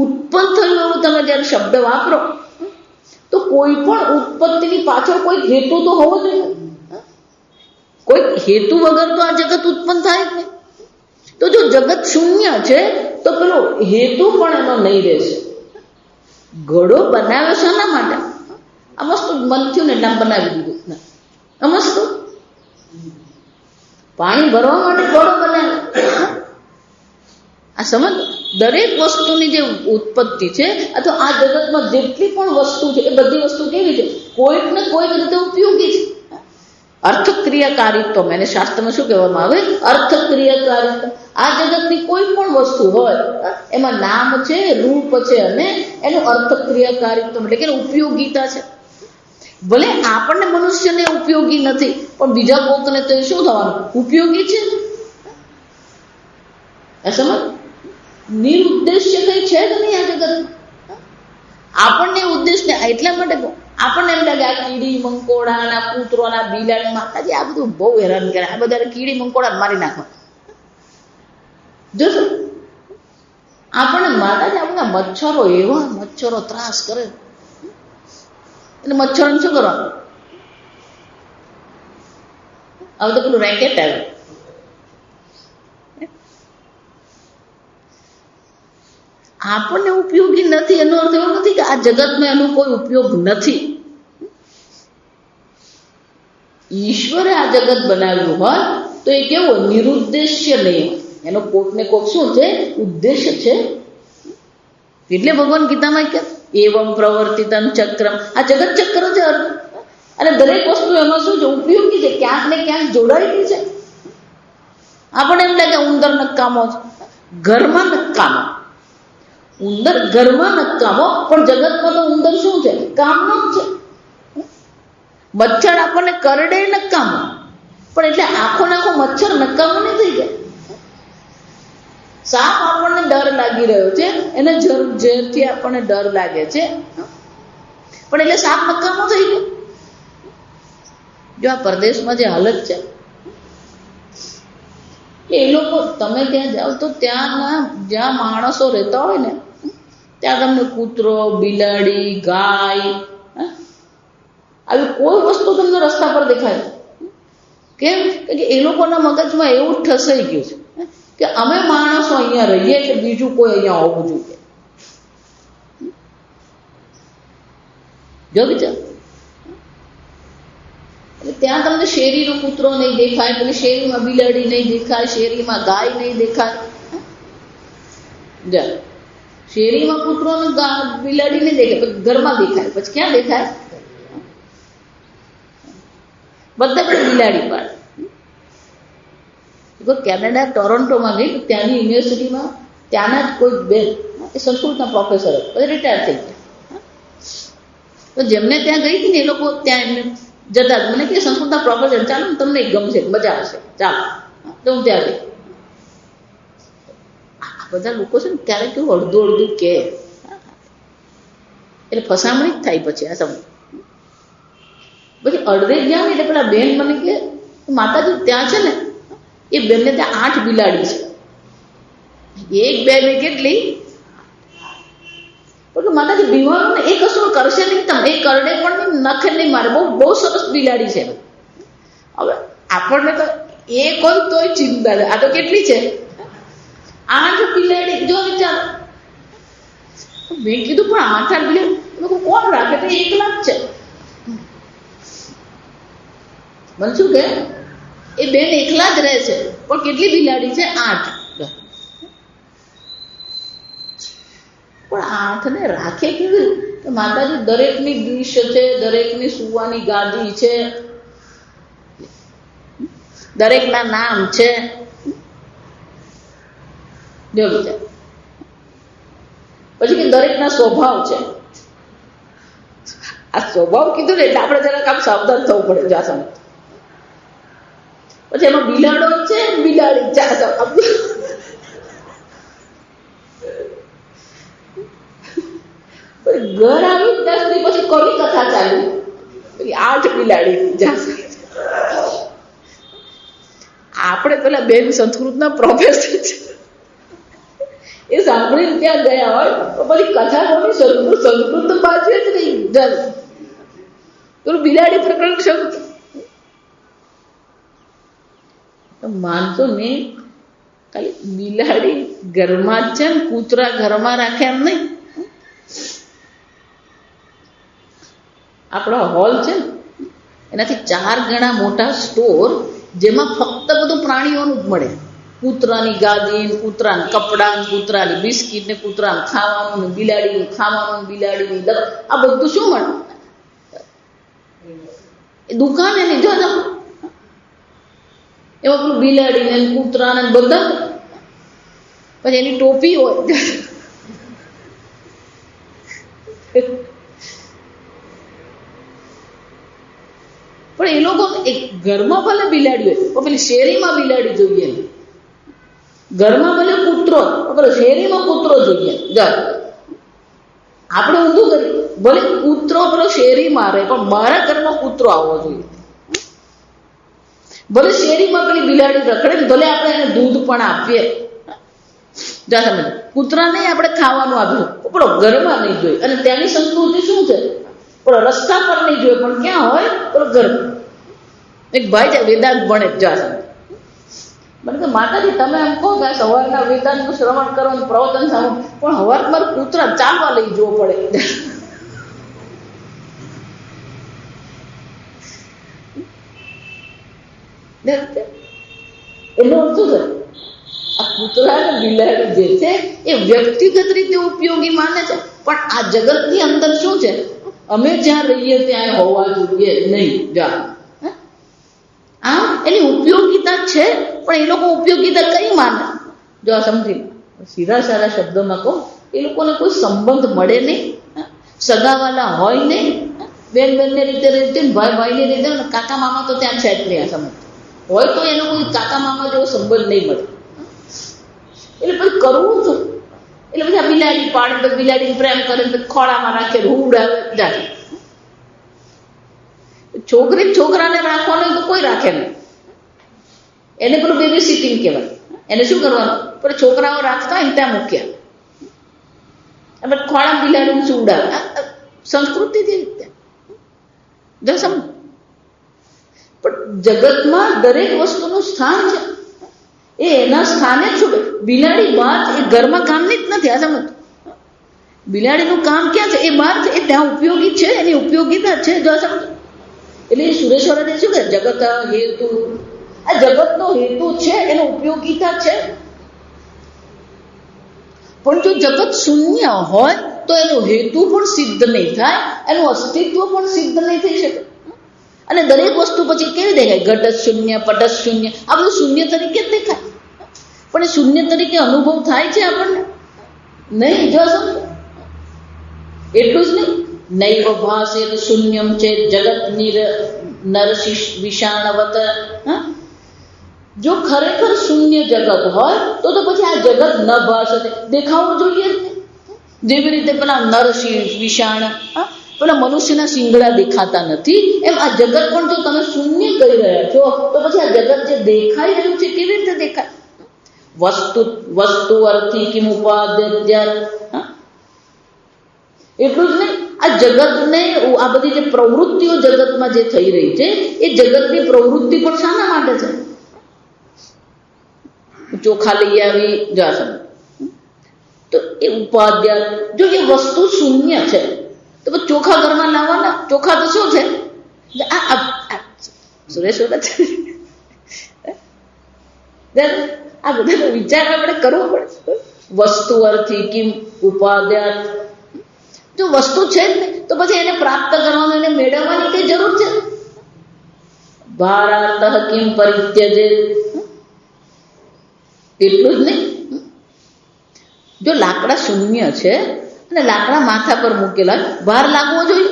ઉત્પન્ન થયું એવું તમે જ્યારે શબ્દ વાપરો તો કોઈ પણ ઉત્પત્તિની પાછળ કોઈ હેતુ તો હોવો જોઈએ. કોઈ હેતુ વગર તો આ જગત ઉત્પન્ન થાય જ નહીં. તો જો જગત શૂન્ય છે તો પેલો હેતુ પણ એનો નહીં રહેશે. ઘડો બનાવે શાના માટે, આ મસ્ત મન થયું ને એટલે આમ બનાવી દીધું, આ મસ્ત પાણી ભરવા માટે ઘડો બનાવે. આ સમજ, દરેક વસ્તુની જે ઉત્પત્તિ છે અથવા આ જગતમાં જેટલી પણ વસ્તુ છે એ બધી વસ્તુ કેવી છે, કોઈક ને કોઈક રીતે ઉપયોગી છે. અર્થક્રિયાકારિત્વ, એને શાસ્ત્રમાં શું કહેવામાં આવે, અર્થક્રિયાકારિત્વ. આ જગતની કોઈ પણ વસ્તુ હોય એમાં નામ છે, રૂપ છે અને એનું અર્થક્રિયાકારિત્વ એટલે કે ઉપયોગીતા છે. ભલે આપણને મનુષ્યને ઉપયોગી નથી પણ બીજા કોકને તો શું થવાનું, ઉપયોગી છે. સમજ, નિરુદ્દેશ્ય કઈ છે જ નહીં આ જગત. આપણને ઉદ્દેશ ને એટલા માટે આપણને એમ લાગે આ કીડી મંકોડા, કૂતરોના, બિલાડી, માતાજી આ બધું બહુ હેરાન કરે, આ બધા કીડી મંકોડા મારી નાખવા. જોશો આપણને માતાજી આપણા મચ્છરો, એવા મચ્છરો ત્રાસ કરે, એટલે મચ્છરોને શું કરવાનું, હવે તો પેલું રેકેટ આવે. આપણને ઉપયોગી નથી એનો અર્થ એવો નથી કે આ જગતમાં એનો કોઈ ઉપયોગ નથી. ઈશ્વરે આ જગત બનાવ્યું હોય તો એ કેવો, નિરુદ્દેશ્ય નહીં, એનો કોક ને કોક શું છે, ઉદ્દેશ્ય છે. એટલે ભગવાન ગીતામાં કે એવમ પ્રવર્તિતમ ચક્રમ, આ જગત ચક્ર છે. અને દરેક વસ્તુ એમાં શું છે, ઉપયોગી છે, ક્યાંક ને ક્યાંક જોડાયેલી છે. આપણે એમ લાગે ઉંદર નકામો છે, ઘરમાં નકામો. ઉંદર ઘરમાં નકામો, પણ જગતમાં તો ઉંદર શું છે, કામનો જ છે. મચ્છર આપણને કરડે નકામો, પણ એટલે આખો નાખો મચ્છર નકામો નહીં થઈ જાય. સાપ આપણને ડર લાગી રહ્યો છે, એને ઝેરથી આપણને ડર લાગે છે, પણ એટલે સાપ નકામો થઈ ગયો. જો આ પરદેશમાં જે હાલત છે, એ લોકો, તમે ત્યાં જાઓ તો ત્યાંના જ્યાં માણસો રહેતા હોય ને, ત્યાં તમને કૂતરો, બિલાડી, ગાય, આવી કોઈ વસ્તુ તમને રસ્તા પર દેખાય. કેમ કે એ લોકોના મગજમાં એવું જ ઠસાઈ ગયું છે કે અમે માણસો અહીંયા રહીએ કે બીજું કોઈ અહીંયા હોવું જોઈએ. જો વિચાર, ત્યાં તમને શેરીનો કૂતરો નહીં દેખાય, પેલી શેરીમાં બિલાડી નહીં દેખાય, શેરીમાં ગાય નહીં દેખાય. શેરીમાં કૂતરો ને બિલાડી નહીં દેખાય, ઘરમાં દેખાય. પછી ક્યાં દેખાય? બધા બિલાડી પાડે. કેનેડા ટોરોન્ટોમાં ગઈ, ત્યાંની યુનિવર્સિટીમાં ત્યાંના જ કોઈ બેન, એ સંસ્કૃતના પ્રોફેસર હતા, રિટાયર થઈ ગયા. તો જેમને ત્યાં ગઈ હતી ને, એ લોકો ત્યાં એમને જતા મને કે સંસ્કૃતના પ્રોફેસર, ચાલો ને તમને ગમશે, મજા આવશે, ચાલો. તો હું ત્યાં ગઈ. આ બધા લોકો છે ને ક્યારેક કેવું અડધું અડધું કે, એટલે ફસામણી જ થાય. પછી આ સમય પછી અડધે ગયા ને એટલે પેલા બેન મને કે માતાજી ત્યાં છે ને, એ બેનને ત્યાં 8 બિલાડી છે. એક બે ને કેટલી? માતાજી બીમારો ને એ કશું કરશે નહીં, તમે એ કરડે પણ નખે નહીં મારે. બહુ બહુ સરસ બિલાડી છે. હવે આપણને તો એ કોઈ તોય ચિંતા છે, આ તો કેટલી છે? 8 બિલાડી. જો વિચાર, મેં કીધું પણ 8 બિલાડી લોકો કોણ રાખે? તો એકલા જ છે. મને શું કે એ બેન એકલા જ રહે છે, પણ કેટલી બિલાડી છે? 8. પણ 8 ને રાખે કેવી? તો માતાજી દરેકની ડીશ છે, દરેકની સુવાની ગાદી છે, દરેકના નામ છે. જો વિચાર, પછી કે દરેકના સ્વભાવ છે. આ સ્વભાવ કીધું ને એટલે આપણે જરાક આમ સાવધાન થવું પડે. જાસમ પછી એમાં બિલાડો છે, બિલાડી ઘર આવ્યું 10 દી પછી કવિ કથા ચાલી, 8 બિલાડી. આપણે પેલા બેન સંસ્કૃતના પ્રોફેસર છે, એ સાંભળીને ત્યાં ગયા હોય તો પછી કથા કોની? સંસ્કૃત બાજુ જ નહીં. પેલું બિલાડી પ્રકરણ શરૂ. માનતો નહીં, ખાલી બિલાડી ઘરમાં જ છે ને કૂતરા ઘરમાં રાખે એમ નહીં. આપણો હોલ છે ને એનાથી 4 ગણા મોટા સ્ટોર, જેમાં ફક્ત બધું પ્રાણીઓનું જ મળે. કૂતરાની ગાદી, કૂતરાના કપડાં, કૂતરાની બિસ્કીટ ને કૂતરાનું ખાવાનું ને બિલાડીનું ખાવાનું, બિલાડીની આ બધું શું મળે? દુકાન એની જો એમાં પેલું બિલાડીને કૂતરાને બધા, પછી એની ટોપી હોય. પણ એ લોકો ઘરમાં ભલે બિલાડી હોય, પણ પેલી શેરીમાં બિલાડી જોઈએ. ઘરમાં ભલે કૂતરો, પેલો શેરીમાં કૂતરો જોઈએ. આપણે ઊંધું કરીએ, ભલે કૂતરો પેલો શેરીમાં રહે, પણ મારા ઘરમાં કૂતરો આવવો જોઈએ. ભલે શેરીમાં પેલી બિલાડી રખડે, ભલે આપણે એને દૂધ પણ આપીએ. કૂતરા નહીં આપણે ખાવાનું આપ્યું, પેલો ઘરમાં નહીં જોઈએ. અને ત્યાંની સંસ્કૃતિ શું છે? પેલો રસ્તા પર નહીં જોઈએ, પણ ક્યાં હોય? પેલો ઘર. એક ભાઈ છે વેદાંત ભણે જા, મને કે માતાજી તમે એમ કહો કે સવારના વેદાંતનું શ્રવણ કરો, પ્રવચન સાંભળો, પણ હવાર મારે કૂતરા ચાલવા લઈ જવો પડે. એનો અર્થ શું છે? આ કૂતરા અને બિલાડી જે છે એ વ્યક્તિગત રીતે ઉપયોગી માને છે, પણ આ જગતની અંદર શું છે, અમે જ્યાં રહીએ ત્યાં હોવા જોઈએ નહીં. આમ એની ઉપયોગિતા છે, પણ એ લોકો ઉપયોગિતા કઈ માને? જો આ સમજી સીધા સારા શબ્દોમાં કહું, એ લોકોને કોઈ સંબંધ મળે નહીં, સગાવાલા હોય નહીં, બેન બેનને રીતે રહેતી, ભાઈ ભાઈની રીતે, કાકા મામા તો ત્યાં છે જ નહીં. આ સમજ હોય તો એનો કોઈ કાકા મામા જેવો સંબંધ નહીં મળે. એટલે પછી કરવું શું? એટલે પછી આ બિલાડી પાડે, બિલાડીને પ્રેમ કરે, ખોળામાં રાખે, હુવડાવે, જાય. છોકરી છોકરાને રાખવાનું તો કોઈ રાખે નહીં, એને પેલું બેબી સિટિંગ કહેવાય. એને શું કરવાનું? પણ છોકરાઓ રાખતા હોય ત્યાં મૂક્યા, આપણે ખોળા બિલાડીને શું ઉડાવે, સંસ્કૃતિથી રીતે જસમ. પણ જગતમાં દરેક વસ્તુનું સ્થાન છે, એ એના સ્થાને જ છૂટે. બિલાડી બહાર એ ઘરમાં કામની જ નથી. આ સમજ, બિલાડીનું કામ ક્યાં છે? એ બહાર છે, એ ત્યાં ઉપયોગી છે, એની ઉપયોગિતા છે. જો સમજ, એટલે સુરેશ્વરે શું કહે? જગત હેતુ. આ જગતનો હેતુ છે, એનો ઉપયોગિતા છે. પણ જો જગત શૂન્ય હોય તો એનો હેતુ પણ સિદ્ધ નહીં થાય, એનું અસ્તિત્વ પણ સિદ્ધ નહીં થઈ શકે. અને દરેક વસ્તુ પછી કેવી દેખાય? ઘટ શૂન્ય, પટ શૂન્ય, આ બધું શૂન્ય તરીકે જ દેખાય. પણ એ શૂન્ય તરીકે અનુભવ થાય છે આપણને નહીં. જો સમજો એટલું જ નહીં, નૈવ ભાસે શૂન્યમ છે જગત નર વિષાણવત. જો ખરેખર શૂન્ય જગત હોય તો પછી આ જગત ન ભાષે, દેખાવું જોઈએ. જેવી રીતે પેલા નર વિષાણ, પેલા મનુષ્યના શિંગડા દેખાતા નથી, એમ આ જગત પણ જો તમે શૂન્ય કરી રહ્યા છો તો પછી આ જગત જે દેખાઈ રહ્યું છે કેવી રીતે દેખાય? વસ્તુ અર્થી કિમ ઉપાદ્ય. એટલું જ નહીં, આ જગતને આ બધી જે પ્રવૃત્તિઓ જગતમાં જે થઈ રહી છે એ જગતની પ્રવૃત્તિ પણ શાના માટે છે? ચોખા લઈ આવી જાસમ તો એ ઉપાદ્ય. જો એ વસ્તુ શૂન્ય છે તો ચોખા ઘરમાં લાવવાના. ચોખા તો શું છે? સુરેશ આ બધા વિચાર આપણે કરવો પડે. વસ્તુ અર્થી કિમ ઉપાદ્ય. જો વસ્તુ છે જ નહીં તો પછી એને પ્રાપ્ત કરવાનું, એને મેળવવાની કઈ જરૂર છે? ભારાર્થ કિમ પરિત્યજે. એટલું જ નહીં, જો લાકડા શૂન્ય છે અને લાકડા માથા પર મૂકેલા, ભાર લાગવો જોઈએ.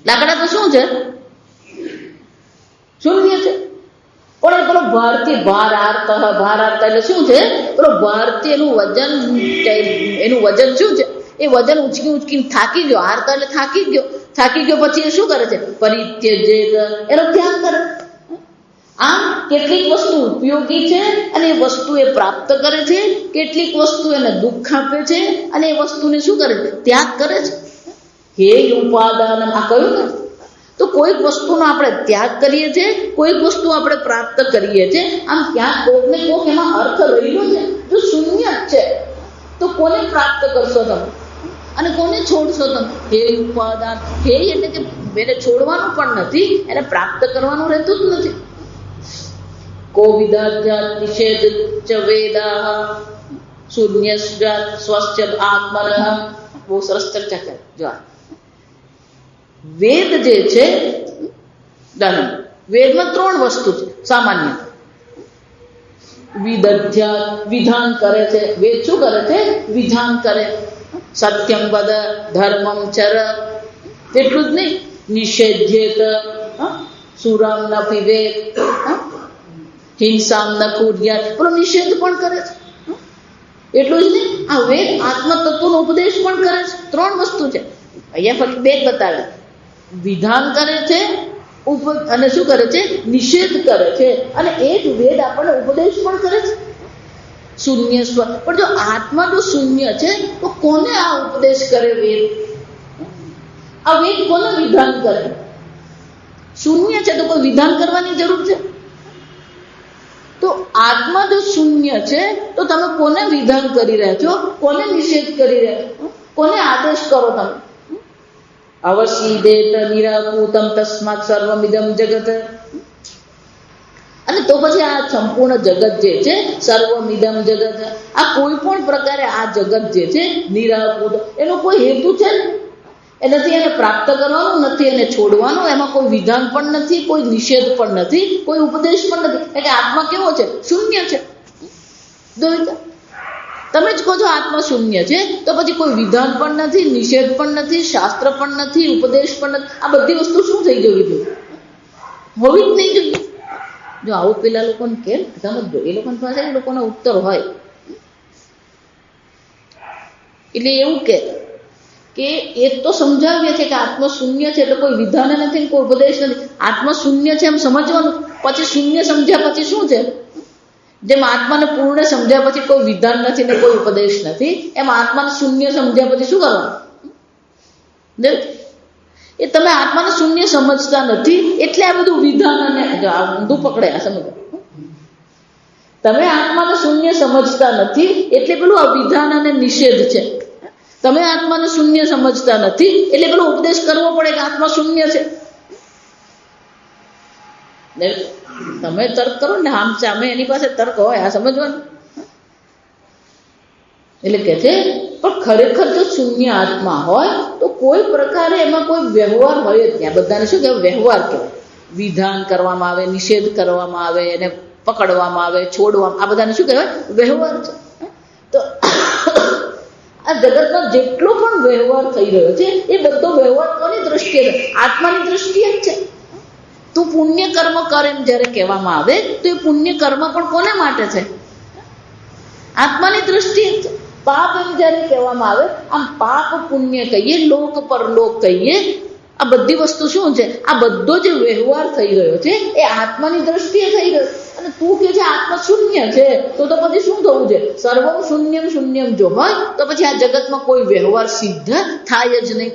લાકડા તો શું છે? શૂન્ય છે. પણ એ પેલો ભારતી ભારાર્થ, ભારાર્થ એટલે શું છે? પેલો ભારતી એનું વજન શું છે? એ વજન ઉચકીને થાકી ગયો. હારતા એટલે થાકી ગયો પછી એ શું કરે છે? પરિત્યજેત, એનો ત્યાગ કરે. આમ કેટલીક વસ્તુ ઉપયોગી છે અને એ વસ્તુ એ પ્રાપ્ત કરે છે, કેટલીક વસ્તુ એને દુઃખ આપે છે અને એ વસ્તુને શું કરે છે? ત્યાગ કરે છે. હે ઉપાદાન, આ કહ્યું ને, તો કોઈક વસ્તુનો આપણે ત્યાગ કરીએ છીએ, કોઈક વસ્તુ આપણે પ્રાપ્ત કરીએ છીએ. આમ ક્યાંક કોઈક ને કોઈક એમાં અર્થ રહેલો છે. જો શૂન્ય જ છે તો કોને પ્રાપ્ત કરશો તમે અને કોને છોડશો તમે? હે ઉપાદાન. હે એટલે કે એને છોડવાનું પણ નથી, એને પ્રાપ્ત કરવાનું રહેતું જ નથી. કો વિદાધ્યાત નિષેધ ચ વેદાહ શૂન્યસ્યાત સ્વસ્ય આત્મનઃ. બહુ સરસ ચર્ચા કરે. જો વેદ જે છે, વેદમાં 3 વસ્તુ છે સામાન્ય. વિદધ્યાત, વિધાન કરે છે. વેદ શું કરે છે? વિધાન કરે. સત્યમ વદ, ધર્મમ ચર. એટલું જ નહીં, નિષેધ્યેત, સુરામ ન પીવેત, હિંસામ ન કુર્યાત, પેલો નિષેધ પણ કરે છે. એટલું જ નહીં, આ વેદ આત્મતત્વનો ઉપદેશ પણ કરે છે. 3 વસ્તુ છે. અહીંયા ફરી 2 બતાવે. વિધાન કરે છે અને શું કરે છે? નિષેધ કરે છે. અને એ જ વેદ આપણને ઉપદેશ પણ કરે છે. શૂન્ય સ્વ. પણ જો આત્મા જો શૂન્ય છે તો કોને આ ઉપદેશ કરે વેદ? આ વેદ કોને વિધાન કરે? શૂન્ય છે તો કોઈ વિધાન કરવાની જરૂર છે? તો આત્મા જો શૂન્ય છે તો તમે કોને વિધાન કરી રહ્યા છો? કોને નિષેધ કરી રહ્યા છો? કોને આદેશ કરો તમે? અવસીદેત નિરાકૂતમ તસ્માત સર્વમિદમ જગત. અને તો પછી આ સંપૂર્ણ જગત જે છે, સર્વમિદમ જગત, આ કોઈ પણ પ્રકારે આ જગત જે છે નિરાકૃત, એનો કોઈ હેતુ છે એ નથી, એને પ્રાપ્ત કરવાનું નથી, એને છોડવાનું, એમાં કોઈ વિધાન પણ નથી, કોઈ નિષેધ પણ નથી, કોઈ ઉપદેશ પણ નથી. એટલે આત્મા કેવો છે? શૂન્ય છે. તમે જ કહો છો આત્મા શૂન્ય છે, તો પછી કોઈ વિધાન પણ નથી, નિષેધ પણ નથી, શાસ્ત્ર પણ નથી, ઉપદેશ પણ નથી. આ બધી વસ્તુ શું થઈ જવી જોઈએ? હોવી જ નહીં જોઈએ. જો આવું પેલા લોકોને કેમ સમજો, એ લોકો પાસે એ લોકોનો ઉત્તર હોય. એટલે એવું કે એક તો સમજાવીએ છે કે આત્મા શૂન્ય છે, એટલે કોઈ વિધાન નથી, કોઈ ઉપદેશ નથી. આત્મા શૂન્ય છે એમ સમજવાનું, પછી શૂન્ય સમજ્યા પછી શું છે? જેમ આત્માને પૂર્ણ સમજ્યા પછી કોઈ વિધાન નથી ને કોઈ ઉપદેશ નથી, એમ આત્માને શૂન્ય સમજ્યા પછી શું કરવાનું? એ તમે આત્માને શૂન્ય સમજતા નથી, એટલે આ બધું વિધાન અને ઊંધું પકડે. આ સમજો, તમે આત્માને શૂન્ય સમજતા નથી એટલે પેલું આ વિધાન અને નિષેધ છે. તમે આત્માને શૂન્ય સમજતા નથી એટલે પેલો ઉપદેશ કરવો પડે કે આત્મા શૂન્ય છે. તમે તર્ક કરો ને, આમ સામે એની પાસે તર્ક હોય, આ સમજવાનું. એટલે કે છે પણ ખરેખર જો શૂન્ય આત્મા હોય તો કોઈ પ્રકારે એમાં કોઈ વ્યવહાર હોય જ નહીં. બધાને શું કહેવાય? વ્યવહાર કહેવાય. વિધાન કરવામાં આવે, નિષેધ કરવામાં આવે, એને પકડવામાં આવે, છોડવામાં, આ બધાને શું કહેવાય? વ્યવહાર છે. તો આ જગતમાં જેટલો પણ વ્યવહાર થઈ રહ્યો છે એ બધો વ્યવહાર કોની દ્રષ્ટિએ? આત્માની દ્રષ્ટિએ જ છે. તું પુણ્ય કર્મ કર એમ જ્યારે કહેવામાં આવે તો એ પુણ્ય કર્મ પણ કોને માટે છે? આત્માની દ્રષ્ટિએ જ છે. પાપ એમ જ્યારે કહેવામાં આવે, આમ પાપ પુણ્ય કહીએ, લોક પરલોક કહીએ, આ બધી વસ્તુ શું છે? આ બધો જે વ્યવહાર થઈ રહ્યો છે એ આત્માની દ્રષ્ટિએ થઈ રહ્યો. અને તું કે છે આત્મા શૂન્ય છે, તો પછી શું થવું છે? સર્વમ શૂન્યમ શૂન્યમ જો હોય તો પછી આ જગતમાં કોઈ વ્યવહાર સિદ્ધ થાય જ નહીં.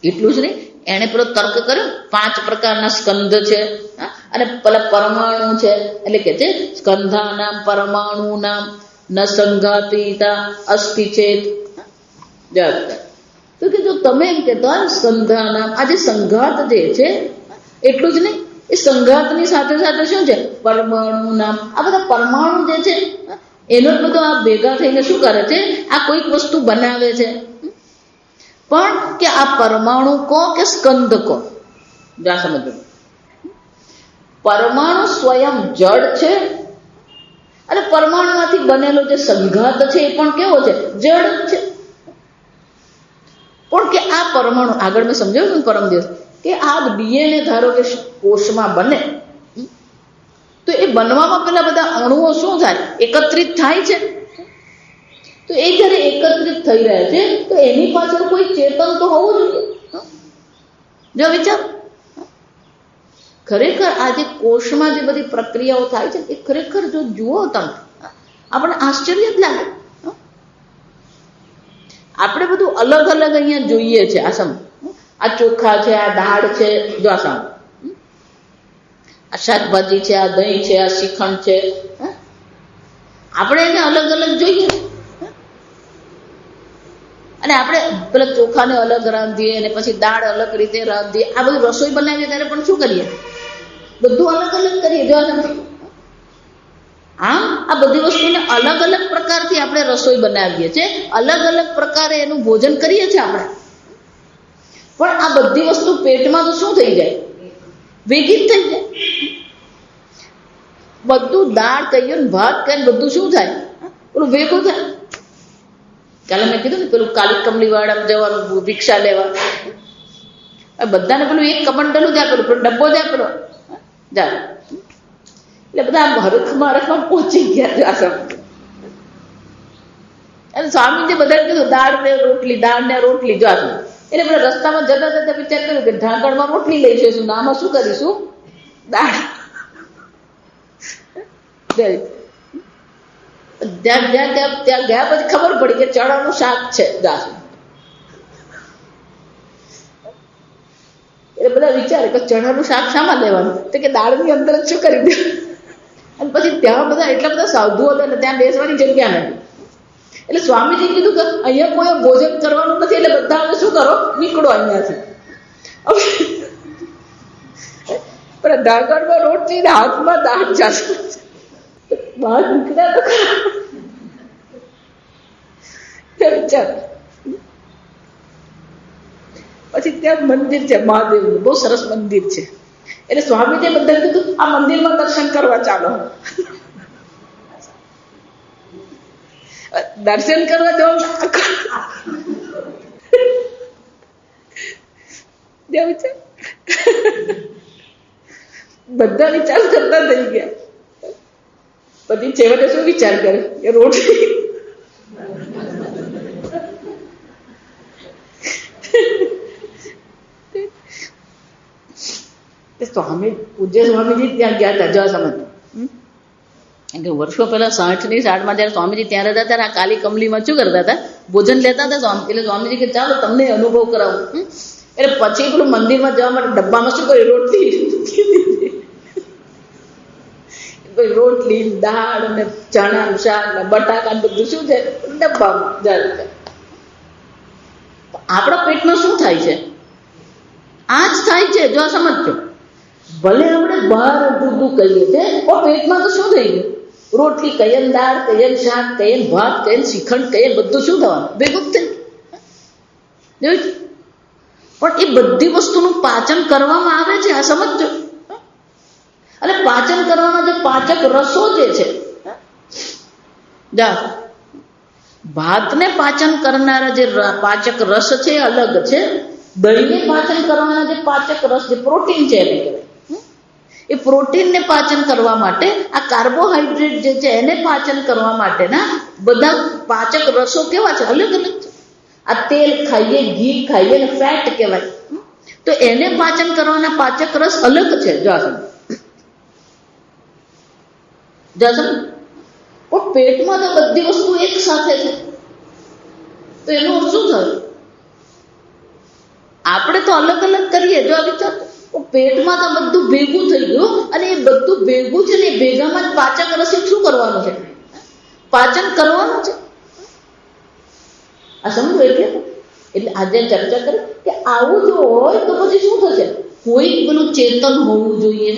એટલું જ નહીં, એને પેલો તર્ક કર્યો 5 પ્રકારના સ્કંદ છે અને પેલા પરમાણુ છે. એટલે કે છે સ્કંધાનામ પરમાણુનામ ન સંઘાતીતા અસ્તિ ચેત. તો કે જો તમે એમ કહેતા સ્કંધાનામ, આ જે સંઘાત જે છે, એટલું જ નહીં, એ સંઘાતની સાથે સાથે શું છે? પરમાણુ નામ. આ બધા પરમાણુ જે છે એનો બધો આ ભેગા થઈને શું કરે છે? આ કોઈક વસ્તુ બનાવે છે. પણ કે આ પરમાણુ કો કે સ્કંદ કો, જા સમજો. પરમાણુ સ્વયં જડ છે અને પરમાણુમાંથી બનેલો જે સંઘાત છે એ પણ કેવો છે? જડ છે. પણ કે આ પરમાણુ, આગળ મેં સમજાવ્યું ને પરમ દિવસ, કે આ ડીએનએ ધારો કે કોષમાં બને તો એ બનવામાં પેલા બધા અણુઓ શું થાય? એકત્રિત થાય છે. તો એ જ્યારે એકત્રિત થઈ રહ્યા છે તો એની પાછળ કોઈ ચેતન તો હોવું જોઈએ. જો વિચાર, ખરેખર આ જે કોષમાં જે બધી પ્રક્રિયાઓ થાય છે એ ખરેખર જો જુઓ તમે, આપણને આશ્ચર્ય જ લાગે. આપણે બધું અલગ અલગ અહીંયા જોઈએ છે. આ સમ, આ ચોખા છે, આ દાળ છે, જો આ સમ, આ શાકભાજી છે, આ દહીં છે, આ શ્રીખંડ છે. આપણે એને અલગ અલગ જોઈએ અને આપણે પેલા ચોખાને અલગ રાંધીએ અને પછી દાળ અલગ રીતે રાંધીએ. આ બધું રસોઈ બનાવીએ ત્યારે પણ શું કરીએ? બધું અલગ અલગ કરીએ. જો આમ આ બધી વસ્તુને અલગ અલગ પ્રકારથી આપણે રસોઈ બનાવીએ છીએ, અલગ અલગ પ્રકારે એનું ભોજન કરીએ છીએ આપણે. પણ આ બધી વસ્તુ પેટમાં તો શું થઈ જાય? ભેગી જ થઈ જાય. બધું દાળ કહીએ ને ભાત કહીએ બધું શું થાય? પેલું ભેગું થાય. કાલે મેં કીધું ને પેલું કાલી કમલી વાળા જવાનું ભિક્ષા લેવા, બધાને પેલું એક કમંડલું જાય, પેલું ડબ્બો જાય, પેલો જાય. એટલે બધા હરખમાં હરખમાં પહોંચી ગયા. અને સ્વામીજી બધાને કીધું દાળ ને રોટલી, દાળ ને રોટલી. જો એટલે બધા રસ્તામાં જતા જતા વિચાર કર્યું કે ઢાંકણમાં રોટલી લઈ જઈશું, આમાં શું કરીશું? દાળ. ત્યાં ગયા પછી ખબર પડી કે ચણાનું શાક છે. એટલે બધા વિચારે કે ચણાનું શાક શામાં લેવાનું? તો કે દાળની અંદર જ શું કરી દે. અને પછી ત્યાં બધા એટલા બધા સાધુઓ હતા ને ત્યાં બેસવાની જગ્યા નથી. એટલે સ્વામીજી કીધું કે અહીંયા કોઈ ભોજન કરવાનું નથી, એટલે બધા હવે શું કરો? નીકળો અહીંયાથી. પણ દાગડમાં રોટલી ને હાથમાં દાળ જશે, બહાર નીકળ્યા તો વિચાર. પછી ત્યાં મંદિર છે મહાદેવનું, બહુ સરસ મંદિર છે. એટલે સ્વામીજીએ બધા કીધું આ મંદિરમાં દર્શન કરવા ચાલો. દર્શન કરવા જવું બધા વિચાર કરતા થઈ ગયા. પછી છેવટે શું વિચાર કરે કે રોટલી સ્વામી પૂજ્ય સ્વામીજી ત્યાં ગયા હતા જવાસમંદ. વર્ષો પહેલા 60ની 60માં જયારે સ્વામીજી ત્યાં રહેતા ત્યારે આ કાલી કમલીમાં શું કરતા હતા, ભોજન લેતા હતા સ્વામી. એટલે સ્વામીજી કે ચાલો તમને અનુભવ કરાવું. એટલે પછી પેલું મંદિરમાં જવા માટે ડબ્બામાં શું કર્યું, રોટલી દાળ અને ચણાનું શાક ને બટાકા બધું શું છે ડબ્બામાં જાય. આપણા પેટમાં શું થાય છે, આ જ થાય છે. જો સમજજો, ભલે આપણે બહાર દૂધ કહીએ છીએ પણ પેટમાં તો શું થઈ ગયું, રોટલી કહીએ, દાળ કહીએ, શાક કહીએ, ભાત કહીએ, શ્રીખંડ કહીએ, બધું શું થવાનું ભેગું જ થઈ ગયું. પણ એ બધી વસ્તુનું પાચન કરવામાં આવે છે, આ સમજજો. અને પાચન કરવાના જે પાચક રસો જે છે, ભાતને પાચન કરનારા જે પાચક રસ છે એ અલગ છે. દહીંને પાચન કરવાના જે પાચક રસ, જે પ્રોટીન છે એને કહેવાય. એ પ્રોટીનને પાચન કરવા માટે આ કાર્બોહાઈડ્રેટ જે છે એને પાચન કરવા માટેના બધા પાચક રસો કેવા છે, અલગ અલગ છે. આ તેલ ખાઈએ, ઘી ખાઈએ ને ફેટ કહેવાય. તો એને પાચન કરવાના પાચક રસ અલગ છે. પણ પેટમાં તો બધી વસ્તુ એક સાથે છે, તો એનું શું થયું? આપણે તો અલગ અલગ કરીએ. જો આ વિચાર, પેટમાં તો બધું ભેગું થઈ ગયું અને એ બધું ભેગું છે ને ભેગામાં જ પાચક રસ શું કરવાનું છે, પાચન કરવાનું છે. આ સમજો. એટલે આજે ચર્ચા કરી કે આવું જો હોય તો પછી શું થશે, કોઈ પેલું ચેતન હોવું જોઈએ.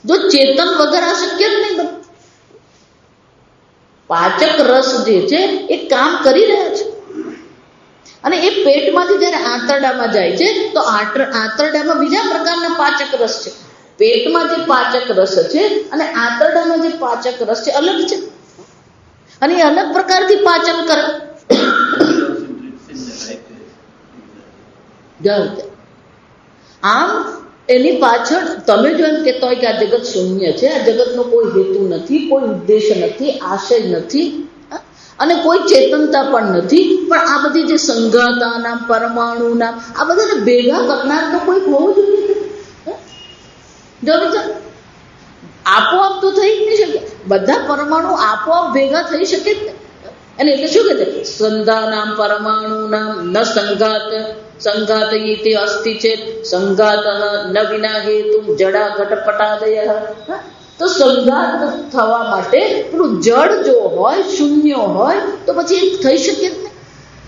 જો ચેતન વગર આ શક્ય જ નહીં બને. પાચક રસ જે છે એ કામ કરી રહ્યા છે અને એ પેટમાંથી જયારે આંતરડામાં જાય છે તો આંતરડામાં બીજા પ્રકારના પાચક રસ છે. પેટમાં જે પાચક રસ છે અને આંતરડામાં જે પાચક રસ છે અલગ છે અને એ અલગ પ્રકારથી પાચન કરે. આમ એની પાછળ તમે જો એમ કહેતા હોય કે આ જગત શૂન્ય છે, આ જગતનો કોઈ હેતુ નથી, કોઈ ઉદ્દેશ નથી, આશય નથી અને કોઈ ચેતનતા પણ નથી, પણ આ બધી જે સંઘાતાના, પરમાણુના, આ બધાને ભેગા કરનાર તો કોઈ હોવું જોઈએ. જો આપોઆપ તો થઈ જ નહીં શકે. બધા પરમાણુ આપોઆપ ભેગા થઈ શકે જ નહીં. અને એટલે શું કહે છે, સંધાનામ પરમાણુનામ ન સંઘાત સંઘાત તે અસ્થિ છે સંઘાત ન વિના હેતુ જડા ઘટપટાદય. તો સંઘાત થવા માટે પેલું જડ જો હોય, શૂન્ય હોય તો પછી એ થઈ શકે જ નહીં.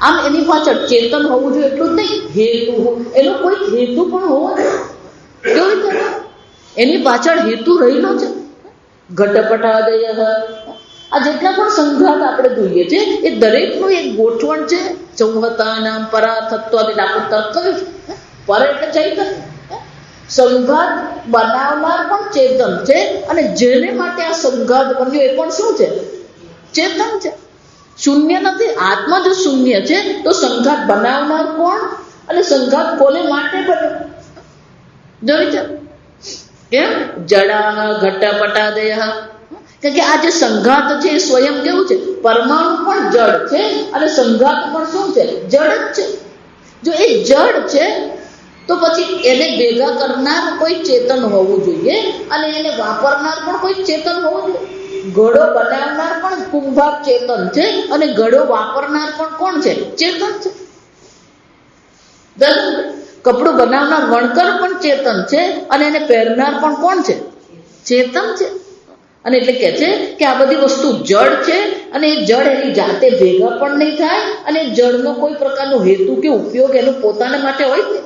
આમ એની પાછળ ચેતન હોવું જોઈએ એટલું જ નહીં, હેતુ, એનો કોઈ હેતુ પણ હોવો જોઈએ. એની પાછળ હેતુ રહેલો છે. ઘટપટાદય, આ જેટલા પણ સંઘાત આપણે જોઈએ છે એ દરેકનું એક ગોઠવણ છે. ચૌહતાનામ પરાથત્વાદી આપણે તર્ક કહ્યું છે. પર એટલે ચૈતન્ય. સંઘાત બનાવનાર પણ ચેતન છે અને જેને માટે આ સંઘાત બન્યો એ પણ શું છે, ચેતન છે. શૂન્ય નથી. આત્મા જો શૂન્ય છે તો સંઘાત બનાવનાર કોણ અને સંઘાત કોને માટે બન્યો? જોઈ છે કેમ જડા ઘટપટાદય. કારણ કે આ જે સંઘાત છે એ સ્વયં કેવું છે, પરમાણુ પણ જડ છે અને સંઘાત પણ શું છે, જડ જ છે. જો એ જડ છે તો પછી એને ભેગા કરનાર કોઈ ચેતન હોવું જોઈએ અને એને વાપરનાર પણ કોઈ ચેતન હોવું જોઈએ. ઘડો બનાવનાર પણ કુંભાર ચેતન છે અને ઘડો વાપરનાર પણ કોણ છે, ચેતન છે. કપડું બનાવનાર વણકર પણ ચેતન છે અને એને પહેરનાર પણ કોણ છે, ચેતન છે. અને એટલે કે છે કે આ બધી વસ્તુ જડ છે અને એ જડ એની જાતે ભેગા પણ નહીં થાય અને જડનો કોઈ પ્રકારનો હેતુ કે ઉપયોગ એનો પોતાના માટે હોય જ નહીં.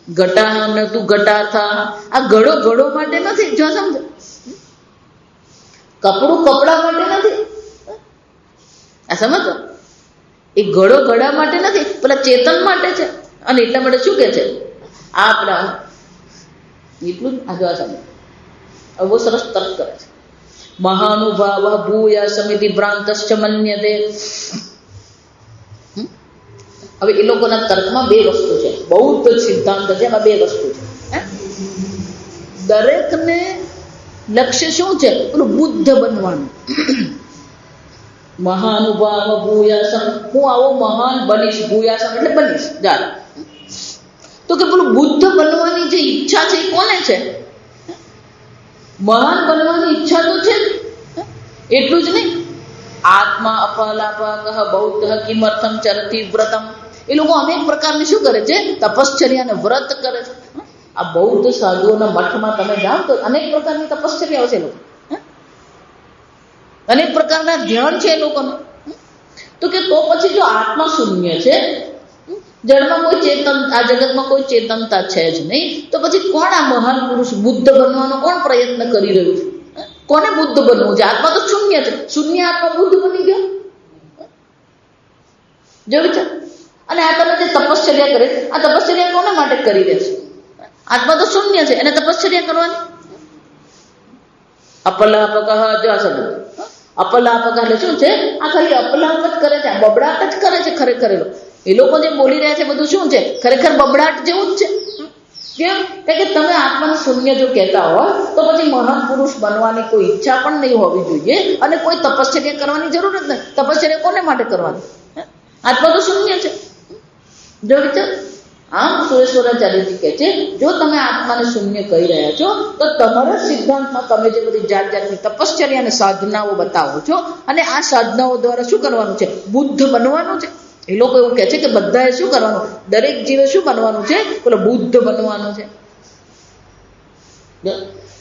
ઘટા ન તું ઘટા થા, આ ઘડો ઘડો માટે નથી, જો સમજો, કપડું કપડા માટે નથી, આ સમજો, એ ઘડો ઘડા માટે નથી, પેલા ચેતન માટે છે. અને એટલા માટે શું કે છે આ આપણા એટલું જ આ સમજ બહુ સરસ તર્ક કરે છે. મહાનુભાવ ભૂયા સમિતિ ભ્રાંતશ્ચ મન્યતે. હવે એ લોકોના તર્કમાં બે વસ્તુ છે, બૌદ્ધ સિદ્ધાંત છે એમાં બે વસ્તુ છે. દરેકને લક્ષ્ય શું છે? પેલું બુદ્ધ બનવાનું. મહાનુભાવ ભૂયાસમ, હું આવો મહાન બનીશ, ભૂયાસમ એટલે બનીશ. જાણ તો કે પેલું બુદ્ધ બનવાની જે ઈચ્છા છે એ કોને છે? મહાન બનવાની ઈચ્છા તો છે. એટલું જ નહીં, આત્મા અપલાપક બૌદ્ધ કિમર્થમ ચરતી વ્રતમ. એ લોકો અનેક પ્રકારની શું કરે છે? તપશ્ચર્યા અને વ્રત કરે છે. આ બૌદ્ધ સાધુઓના મઠમાં તમે જાઓ તો અનેક પ્રકારની તપશ્ચર્યાઓ છે. લોકો અનેક પ્રકારના ધ્યાન છે એ લોકોનું. તો કે તો પછી જો આત્મા શૂન્ય છે, જળમાં કોઈ ચેતન, આ જગતમાં કોઈ ચેતનતા છે જ નહીં, તો પછી કોણ આ મહાન પુરુષ બુદ્ધ બનવાનો કોણ પ્રયત્ન કરી રહ્યું છે? કોને બુદ્ધ બનવું છે? આત્મા તો શૂન્ય છે, શૂન્ય આત્મા બુદ્ધ બની ગયો. જો વિચાર. અને આ તમે જે તપશ્ચર્યા કરે, આ તપશ્ચર્યા કોના માટે કરી રહે છે? આત્મા તો શૂન્ય છે, એને તપશ્ચર્યા કરવાની. અપલાપક, જો આ શબ્દ અપલાપક એટલે શું છે? આ ખાલી અપલાપ જ કરે છે, બબડાટ જ કરે છે. ખરેખર એ લોકો જે બોલી રહ્યા છે બધું શું છે? ખરેખર બબડાટ જેવું જ છે. કેમ કે તમે આત્માનું શૂન્ય જો કહેતા હો તો પછી મહાન પુરુષ બનવાની કોઈ ઈચ્છા પણ નહીં હોવી જોઈએ, અને કોઈ તપશ્ચર્યા કરવાની જરૂર જ નથી. તપશ્ચર્યા કોને માટે કરવાની? આત્મા તો શૂન્ય છે. જો વિચાર. આમ સુરેશ્વરાચાર્યજી કહે છે, જો તમે આત્માને શૂન્ય કહી રહ્યા છો તો તમારા સિદ્ધાંતમાં તમે જે બધી જાત જાતની તપશ્ચર્યા અને સાધનાઓ બતાવો છો, અને આ સાધનાઓ દ્વારા શું કરવાનું છે? બુદ્ધ બનવાનું છે. એ લોકો એવું કહે છે કે બધાએ શું કરવાનું? દરેક જીવે શું બનવાનું છે? પેલો બુદ્ધ બનવાનું છે.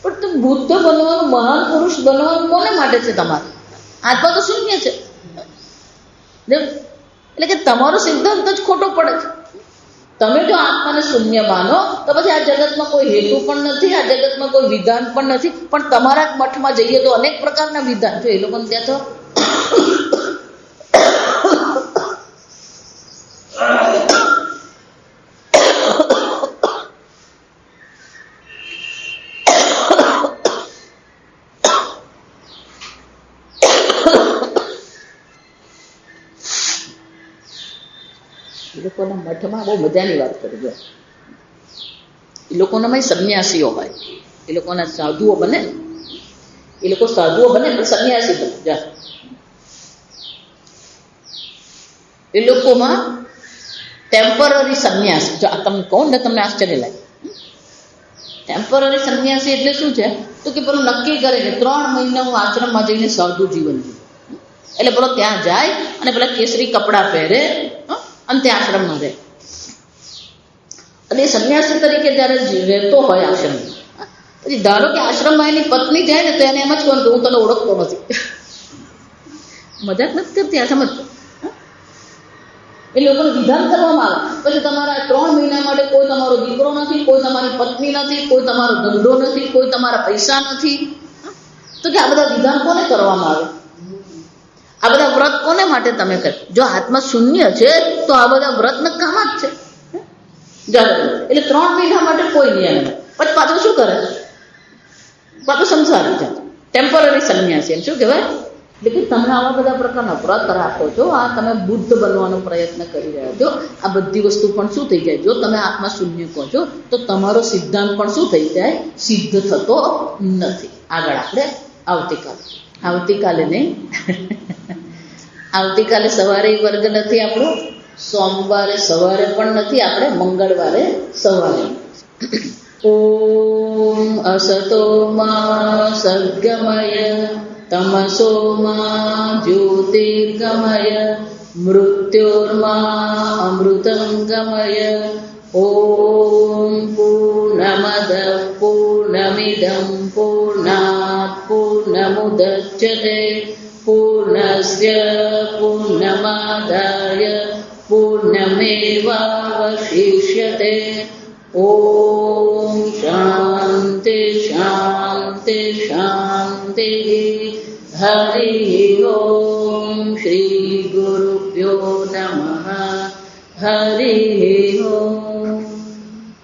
પણ તો બુદ્ધ બનવાનું, મહાન પુરુષ બનવાનું કોને માટે છે? તમારે આત્મા તો શૂન્ય છે. એટલે કે તમારો સિદ્ધાંત જ ખોટો પડે છે. તમે જો આત્માને શૂન્ય માનો તો પછી આ જગતમાં કોઈ હેતુ પણ નથી, આ જગતમાં કોઈ વિધાન પણ નથી. પણ તમારા જ મઠમાં જઈએ તો અનેક પ્રકારના વિધાન જો એ લોકોને ત્યાં તો એ લોકોના મઠમાં બહુ મજાની વાત કરી. જો એ લોકોનામાં સંન્યાસીઓ હોય, એ લોકોના સાધુઓ બને, એ લોકો સાધુઓ બને પણ સંન્યાસી બને. જા એ લોકોમાં ટેમ્પરરી સંન્યાસ, જો આ તમને કહું ને તમને આશ્ચર્ય લાગે. ટેમ્પરરી સંન્યાસી એટલે શું છે? તો કે પેલું નક્કી કરે કે 3 મહિના હું આશ્રમમાં જઈને સાધુ જીવન જીવું. એટલે પેલો ત્યાં જાય અને પેલા કેસરી કપડાં પહેરે અને ત્યાં આશ્રમમાં રહે. અને એ સંન્યાસી તરીકે જયારે રહેતો હોય આશ્રમમાં, પછી ધારો કે આશ્રમમાં એની પત્ની જાય ને તો એને એમ જ કહું કે હું તને ઓળખતો નથી. મજાક નથી કરતી, આ સમજ. એ લોકોનું વિધાન કરવામાં આવે. પછી તમારા 3 મહિના માટે કોઈ તમારો દીકરો નથી, કોઈ તમારી પત્ની નથી, કોઈ તમારો ધંધો નથી, કોઈ તમારા પૈસા નથી. તો કે આ બધા વિધાન કોને કરવામાં આવે? આ બધા વ્રત કોને માટે તમે કરે? જો આત્મા શૂન્ય છે તો આ બધા વ્રત નકામા જ છે. એટલે 3 મહિના માટે કોઈ નિયમ નહીં. પછી પાછું શું કરે? પાછું સંસારી જાય, ટેમ્પરરી સંન્યાસી. એમ શું કહેવાય? એટલે કે તમે આવા બધા પ્રકારના વ્રત રાખો છો, આ તમે બુદ્ધ બનવાનો પ્રયત્ન કરી રહ્યા છો. આ બધી વસ્તુ પણ શું થઈ જાય? જો તમે આત્મા શૂન્ય કહો છો તો તમારો સિદ્ધાંત પણ શું થઈ જાય? સિદ્ધ થતો નથી. આગળ આપણે આવતીકાલે નહીં, આવતીકાલે સવારે વર્ગ નથી આપણો, સોમવારે સવારે પણ નથી, આપણે મંગળવારે સવારે. ઓમ અસતો મા સદ્ગમય તમસો મા જ્યોતિર્ગમય મૃત્યોર્મા અમૃતંગમય. ઓમ પૂર્ણમદ પૂર્ણમિદં પૂર્ણાત પૂર્ણમુદચ્યતે પૂર્ણસ્ય પૂર્ણમાદાય પૂર્ણમેવાવશિષ્યતે. ओम शांति शांति शांति। हरि ओम श्री गुरुभ्यो नमः। हरि ओम।